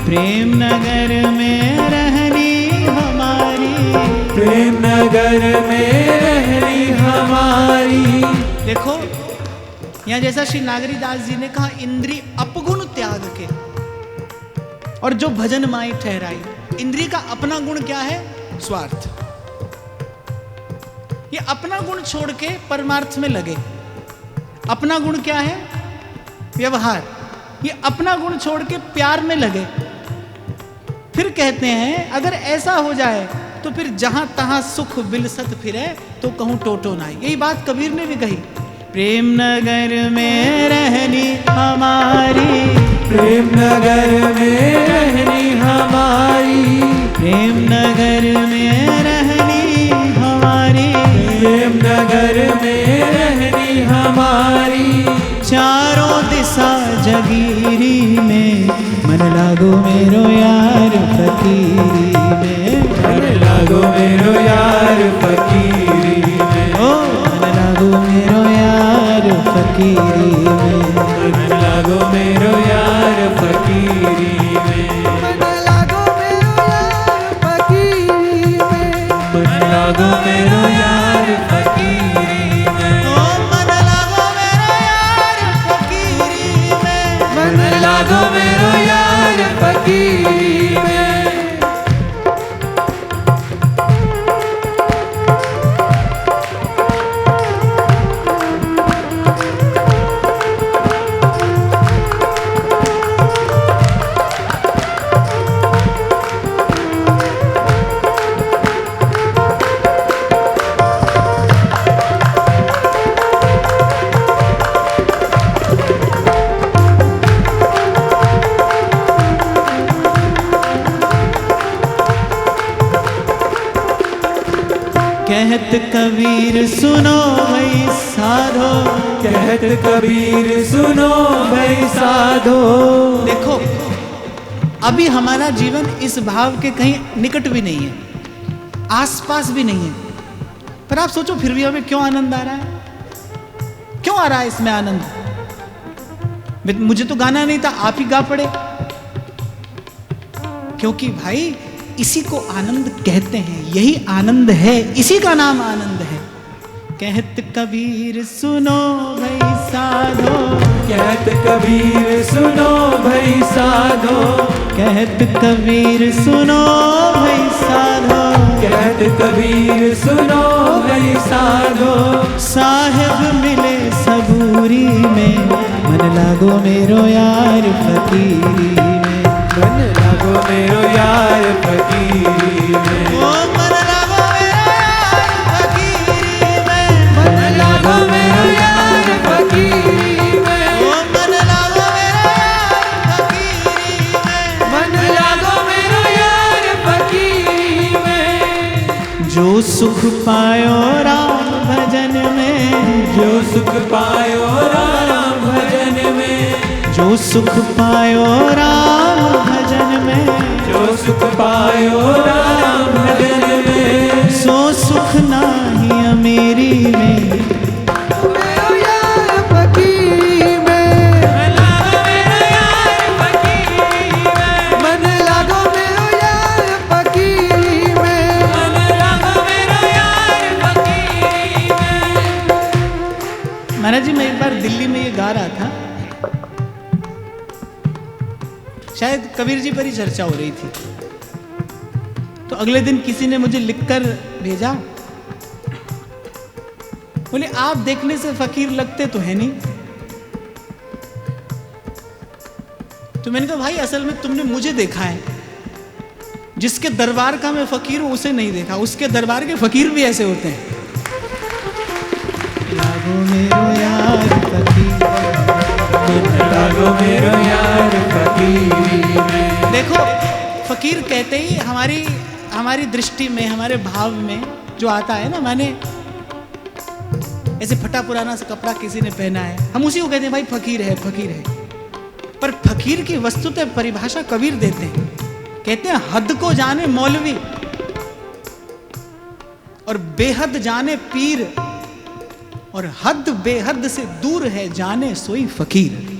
प्रेम नगर में रहनी हमारी, प्रेम नगर में रहनी हमारी। देखो यहाँ जैसा श्री नागरीदास जी ने कहा, इंद्री अपगुण त्याग के और जो भजन माई ठहराई। इंद्री का अपना गुण क्या है? स्वार्थ। ये अपना गुण छोड़ के परमार्थ में लगे। अपना गुण क्या है? व्यवहार। ये अपना गुण छोड़ के प्यार में लगे। फिर कहते हैं अगर ऐसा हो जाए तो फिर जहां तहां सुख बिलसत फिरे, तो कहूं टोटो नाई। यही बात कबीर ने भी कही। प्रेम नगर में रहनी हमारी, प्रेम नगर में रहनी हमारी, प्रेम नगर में रहनी हमारी, प्रेम नगर में रहनी हमारी। चारों दिशा जगीरी में, मन लागो मेरो यार फकीरी में। मन लागो मेरो यार फकीरी में, ओ मन लागो मेरो यार फकीरी में, मन लागो मेरो यार फकीरी में, मन लागो मेरो यार फकीरी में, मन लागो मेरो यार फकीरी में, ओ मन लागो मेरो यार फकीरी में, मन लागो मेरो यार फकीरी में। कहत कबीर सुनो भाई साधो, कहत कबीर सुनो भाई साधो। देखो अभी हमारा जीवन इस भाव के कहीं निकट भी नहीं है, आसपास भी नहीं है, पर आप सोचो फिर भी हमें क्यों आनंद आ रहा है? क्यों आ रहा है इसमें आनंद? मुझे तो गाना नहीं था, आप ही गा पड़े। क्योंकि भाई इसी को आनंद कहते हैं, यही आनंद है, इसी का नाम आनंद है। कहत कबीर सुनो भाई साधो, कहत कबीर सुनो भाई साधो, कहत कबीर सुनो भाई साधो, कहत कबीर सुनो भाई साधो। साहेब मिले सबूरी में, मन लागो मेरो यार फकीरी में, मन लागो मेरो यार फकीरी में, ओ मन लागो मेरो यार फकीरी में, मन लागो मेरो यार फकीरी में, ओ मन लागो मेरो यार फकीरी में, मन लागो मेरो यार फकीरी में। जो सुख पायो राम भजन में, जो सुख पायो राम भजन में, जो सुख पायो राम भजन में, जो सुख पायो राम भजन में, सो सुख नाही अमीरी में, मेरो यार फकीरी में, मन लागो मेरो यार फकीरी में, मन लागो मेरो यार फकीरी में, मन लागो मेरो यार फकीरी में। महाराज जी मैं एक बार दिल्ली में ये गा रहा था, शायद कबीर जी पर ही चर्चा हो रही थी, तो अगले दिन किसी ने मुझे लिखकर भेजा, बोले आप देखने से फकीर लगते तो है नहीं। तो मैंने कहा भाई असल में तुमने मुझे देखा है, जिसके दरबार का मैं फकीर हूं उसे नहीं देखा, उसके दरबार के फकीर भी ऐसे होते हैं। लागो मेरो यार फकीर लागो मेरो यार फकीरी में। देखो फकीर कहते ही हमारी दृष्टि में, हमारे भाव में जो आता है ना, माने ऐसे फटा पुराना सा कपड़ा किसी ने पहना है, हम उसी को कहते हैं भाई फकीर है, फकीर है। पर फकीर की वस्तुतः परिभाषा कबीर देते हैं, कहते हैं हद को जाने मौलवी और बेहद जाने पीर, और हद बेहद से दूर है जाने सोई फकीर।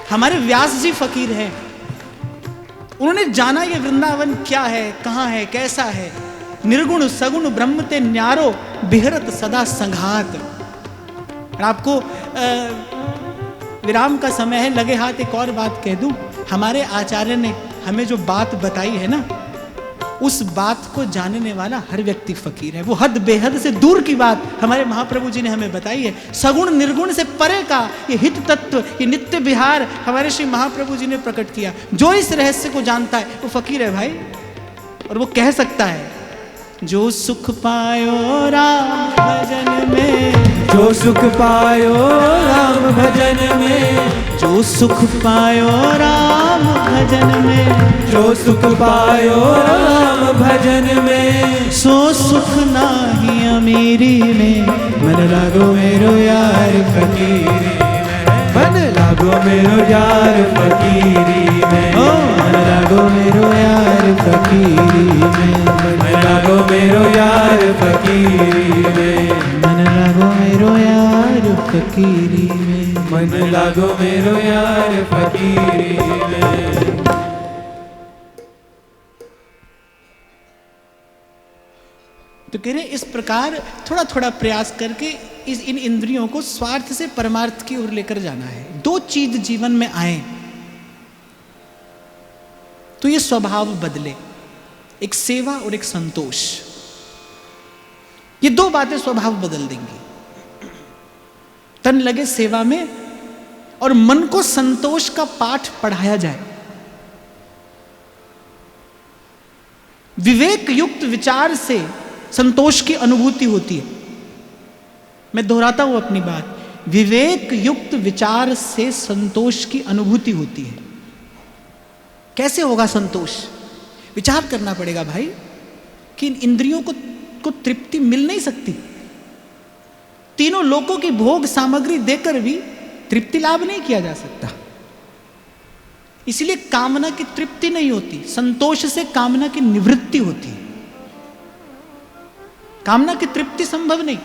हमारे व्यास जी फकीर हैं। उन्होंने जाना ये वृंदावन क्या है, कहां है, कैसा है। निर्गुण सगुण ब्रह्म ते न्यारो बिहरत सदा संघात। और आपको विराम का समय है, लगे हाथ एक और बात कह दूं। हमारे आचार्य ने हमें जो बात बताई है ना, उस बात को जानने वाला हर व्यक्ति फकीर है। वो हद बेहद से दूर की बात हमारे महाप्रभु जी ने हमें बताई है। सगुण निर्गुण से परे का ये हित तत्व, ये नित्य विहार हमारे श्री महाप्रभु जी ने प्रकट किया। जो इस रहस्य को जानता है वो फकीर है भाई। और वो कह सकता है, जो सुख पायो राम भजन में, जो सुख पायो राम भजन में, जो सुख पायो राम भजन में, जो सुख पायो राम भजन में, सो सुख नाही अमीरी में। मन लागो मेरो यार फकीरी में, मन लागो मेरो यार फकीरी में, ओ मन लागो मेरो यार फकीरी में, मन लागो मेरो यार फकीरी में, मन लागो मेरो यार फकीरी में, मन लागो मेरो यार फकीरी में। तो कह रहे इस प्रकार थोड़ा थोड़ा प्रयास करके इन इंद्रियों को स्वार्थ से परमार्थ की ओर लेकर जाना है। दो चीज जीवन में आए तो ये स्वभाव बदले, एक सेवा और एक संतोष। ये दो बातें स्वभाव बदल देंगी। तन लगे सेवा में और मन को संतोष का पाठ पढ़ाया जाए। विवेक युक्त विचार से संतोष की अनुभूति होती है। मैं दोहराता हूं अपनी बात, विवेक युक्त विचार से संतोष की अनुभूति होती है। कैसे होगा संतोष? विचार करना पड़ेगा भाई कि इन इंद्रियों को तृप्ति मिल नहीं सकती। तीनों लोकों की भोग सामग्री देकर भी तृप्ति लाभ नहीं किया जा सकता। इसलिए कामना की तृप्ति नहीं होती, संतोष से कामना की निवृत्ति होती है। कामना की तृप्ति संभव नहीं।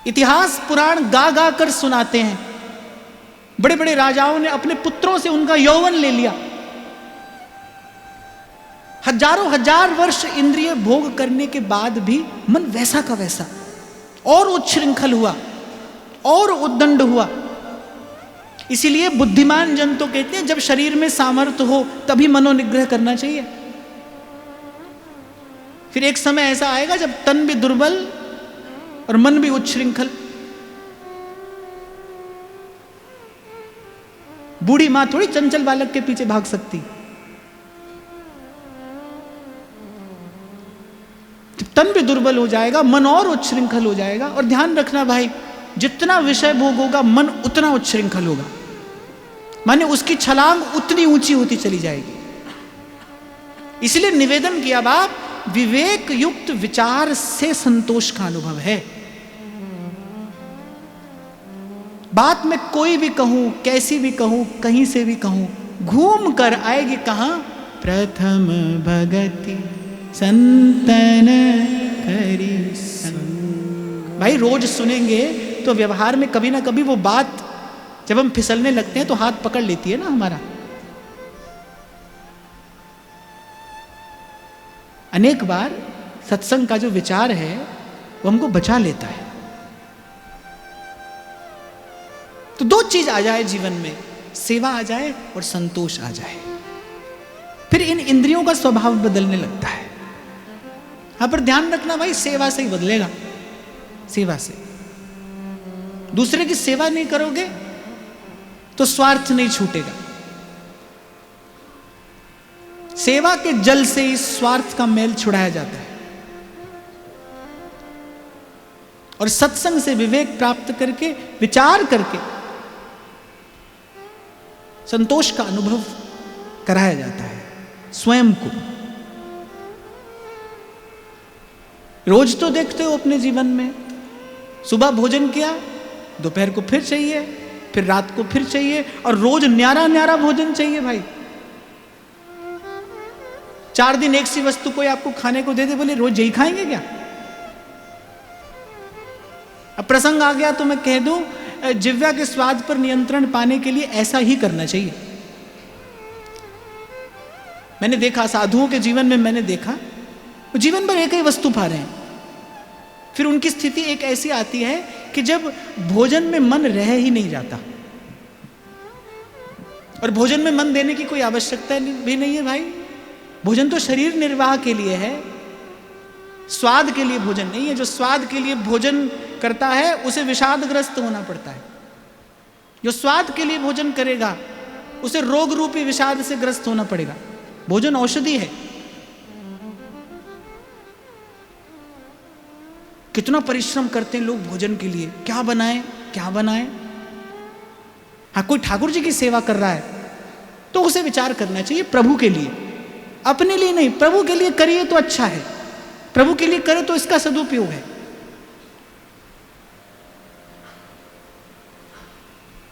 इतिहास पुराण गा गा कर सुनाते हैं, बड़े बड़े राजाओं ने अपने पुत्रों से उनका यौवन ले लिया। हजारों हजार वर्ष इंद्रिय भोग करने के बाद भी मन वैसा का वैसा और उच्छृंखल हुआ और उद्दंड हुआ। इसीलिए बुद्धिमान जन तो कहते हैं जब शरीर में सामर्थ्य हो तभी मनोनिग्रह करना चाहिए। फिर एक समय ऐसा आएगा जब तन भी दुर्बल और मन भी उच्छृंखल। बूढ़ी मां थोड़ी चंचल बालक के पीछे भाग सकती। तन भी दुर्बल हो जाएगा, मन और उच्छृंखल हो जाएगा। और ध्यान रखना भाई, जितना विषय भोग होगा मन उतना उच्छृंखल होगा, माने उसकी छलांग उतनी ऊंची होती चली जाएगी। इसलिए निवेदन किया बाप, विवेक युक्त विचार से संतोष का अनुभव है। बात मैं कोई भी कहूं, कैसी भी कहूं, कहीं से भी कहूं, घूम कर आएगी कहां? प्रथम भगति संतन करी संग। भाई रोज सुनेंगे तो व्यवहार में कभी ना कभी वो बात जब हम फिसलने लगते हैं तो हाथ पकड़ लेती है ना हमारा। अनेक बार सत्संग का जो विचार है वो हमको बचा लेता है। तो दो चीज आ जाए जीवन में, सेवा आ जाए और संतोष आ जाए, फिर इन इंद्रियों का स्वभाव बदलने लगता है। यहां पर ध्यान रखना भाई, सेवा से ही बदलेगा। सेवा से दूसरे की सेवा नहीं करोगे तो स्वार्थ नहीं छूटेगा। सेवा के जल से इस स्वार्थ का मैल छुड़ाया जाता है। और सत्संग से विवेक प्राप्त करके, विचार करके संतोष का अनुभव कराया जाता है स्वयं को। रोज तो देखते हो अपने जीवन में, सुबह भोजन किया, दोपहर को फिर चाहिए, फिर रात को फिर चाहिए, और रोज न्यारा न्यारा भोजन चाहिए भाई। 4 दिन एक सी वस्तु कोई आपको खाने को दे दे, बोले रोज यही खाएंगे क्या? अब प्रसंग आ गया तो मैं कह दूं, जिह्वा के स्वाद पर नियंत्रण पाने के लिए ऐसा ही करना चाहिए। मैंने देखा साधुओं के जीवन में, मैंने देखा वो जीवन भर एक ही वस्तु पा रहे हैं, फिर उनकी स्थिति एक ऐसी आती है कि जब भोजन में मन रह ही नहीं जाता, और भोजन में मन देने की कोई आवश्यकता भी नहीं है भाई। भोजन तो शरीर निर्वाह के लिए है, स्वाद के लिए भोजन नहीं है। जो स्वाद के लिए भोजन करता है उसे विषादग्रस्त होना पड़ता है। जो स्वाद के लिए भोजन करेगा उसे रोग रूपी विषाद से ग्रस्त होना पड़ेगा। भोजन औषधि है। कितना परिश्रम करते हैं लोग भोजन के लिए, क्या बनाएं क्या बनाएं। हाँ, कोई ठाकुर जी की सेवा कर रहा है तो उसे विचार करना चाहिए प्रभु के लिए, अपने लिए नहीं। प्रभु के लिए करिए तो अच्छा है, प्रभु के लिए करे तो इसका सदुपयोग है।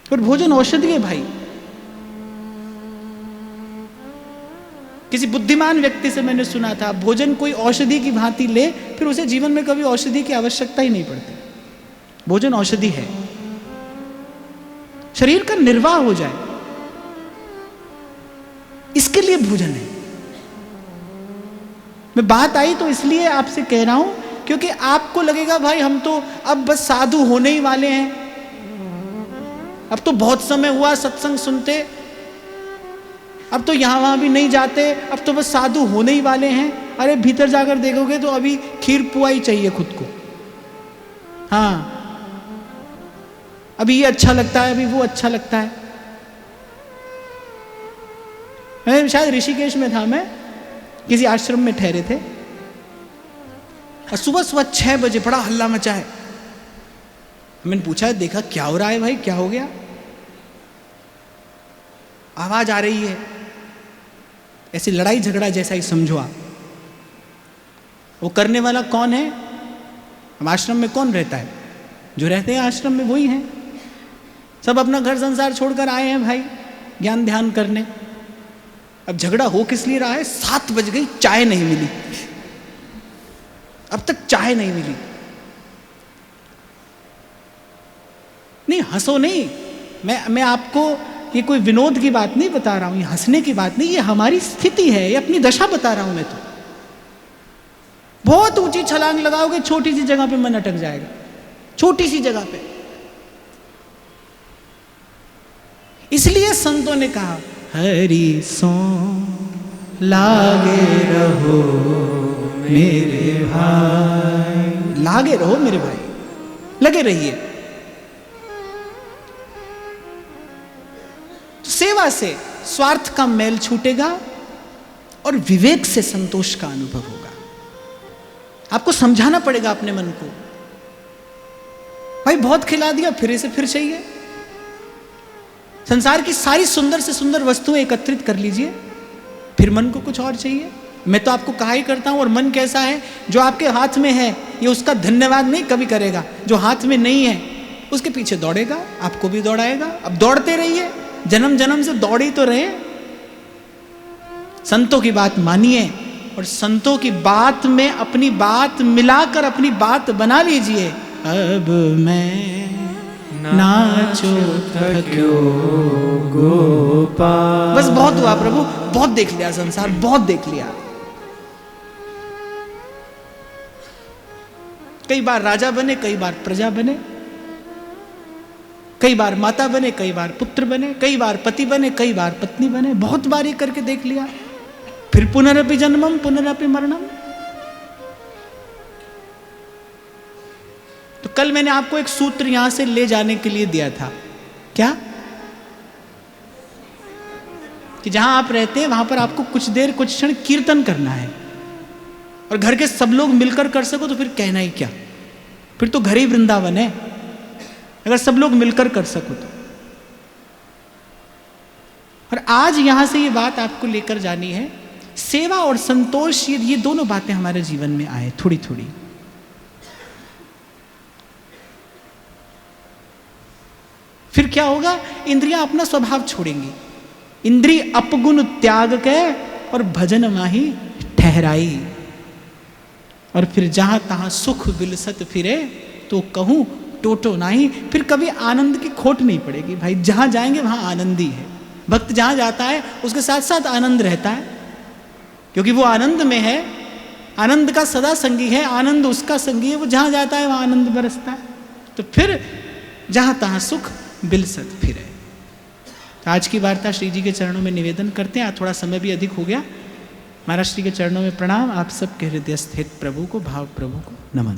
और भोजन औषधि है भाई। किसी बुद्धिमान व्यक्ति से मैंने सुना था, भोजन कोई औषधि की भांति ले, फिर उसे जीवन में कभी औषधि की आवश्यकता ही नहीं पड़ती। भोजन औषधि है, शरीर का निर्वाह हो जाए, इसके लिए भोजन है। मैं बात आई तो इसलिए आपसे कह रहा हूं, क्योंकि आपको लगेगा भाई हम तो अब बस साधु होने ही वाले हैं, अब तो बहुत समय हुआ सत्संग सुनते, अब तो यहां वहां भी नहीं जाते, अब तो बस साधु होने ही वाले हैं। अरे भीतर जाकर देखोगे तो अभी खीर पुआ ही चाहिए खुद को। हाँ, अभी ये अच्छा लगता है, अभी वो अच्छा लगता है। मैं शायद ऋषिकेश में था, मैं किसी आश्रम में ठहरे थे, और सुबह सुबह 6 बजे बड़ा हल्ला मचा है। मैंने पूछा, देखा क्या हो रहा है भाई, क्या हो गया? आवाज आ रही है, ऐसी लड़ाई झगड़ा जैसा ही समझो आप। वो करने वाला कौन है? हम आश्रम में कौन रहता है? जो रहते हैं आश्रम में वही हैं। सब अपना घर संसार छोड़कर आए हैं भाई ज्ञान ध्यान करने। अब झगड़ा हो किस लिए रहा है? 7 बज गई, चाय नहीं मिली, अब तक चाय नहीं मिली। नहीं, हंसो नहीं, मैं आपको ये कोई विनोद की बात नहीं बता रहा हूं, ये हंसने की बात नहीं, ये हमारी स्थिति है, ये अपनी दशा बता रहा हूं मैं। तो बहुत ऊंची छलांग लगाओगे, छोटी सी जगह पे मन अटक जाएगा, छोटी सी जगह पे। इसलिए संतों ने कहा, हरि सो लागे रहो मेरे भाई, लागे रहो मेरे भाई, लगे रहिए। सेवा से स्वार्थ का मैल छूटेगा और विवेक से संतोष का अनुभव होगा। आपको समझाना पड़ेगा अपने मन को, भाई बहुत खिला दिया, फिर इसे फिर चाहिए। संसार की सारी सुंदर से सुंदर वस्तुएं एकत्रित कर लीजिए, फिर मन को कुछ और चाहिए। मैं तो आपको कहा ही करता हूं, और मन कैसा है, जो आपके हाथ में है ये उसका धन्यवाद नहीं कभी करेगा, जो हाथ में नहीं है उसके पीछे दौड़ेगा, आपको भी दौड़ाएगा। अब दौड़ते रहिए, जन्म जन्म से दौड़ी तो रहे। संतों की बात मानिए, और संतों की बात में अपनी बात मिलाकर अपनी बात बना लीजिए। अब मैं नाचो थक्यो गोपाल। बस बहुत हुआ प्रभु, बहुत देख लिया संसार, बहुत देख लिया। कई बार राजा बने, कई बार प्रजा बने, कई बार माता बने, कई बार पुत्र बने, कई बार पति बने, कई बार पत्नी बने, बहुत बार ये करके देख लिया। फिर पुनरपि जन्मम पुनरपि मरणम। तो कल मैंने आपको एक सूत्र यहां से ले जाने के लिए दिया था, क्या? कि जहां आप रहते हैं वहां पर आपको कुछ देर कुछ क्षण कीर्तन करना है, और घर के सब लोग मिलकर कर सको तो फिर कहना ही क्या। फिर तो घर ही वृंदावन है, अगर सब लोग मिलकर कर सको तो। और आज यहां से ये बात आपको लेकर जानी है, सेवा और संतोष, ये दोनों बातें हमारे जीवन में आए थोड़ी थोड़ी। फिर क्या होगा, इंद्रियां अपना स्वभाव छोड़ेंगी। इंद्रिय अपगुण त्याग के और भजन माही ठहराई। और फिर जहां तहां सुख विलसत फिरे, तो कहूं टोटो नाही। फिर कभी आनंद की खोट नहीं पड़ेगी भाई, जहां जाएंगे वहां आनंद ही है। भक्त जहां जाता है उसके साथ साथ आनंद रहता है, क्योंकि वो आनंद में है, आनंद का सदा संगी है, आनंद उसका संगी है। वो जहां जाता है वहां आनंद बरसता है। तो फिर जहां तहां सुख बिलसत फिरे। तो आज की वार्ता श्री जी के चरणों में निवेदन करते हैं। आज थोड़ा समय भी अधिक हो गया। महाराज श्री के चरणों में प्रणाम। आप सबके हृदय स्थित प्रभु को, भाव प्रभु को नमन।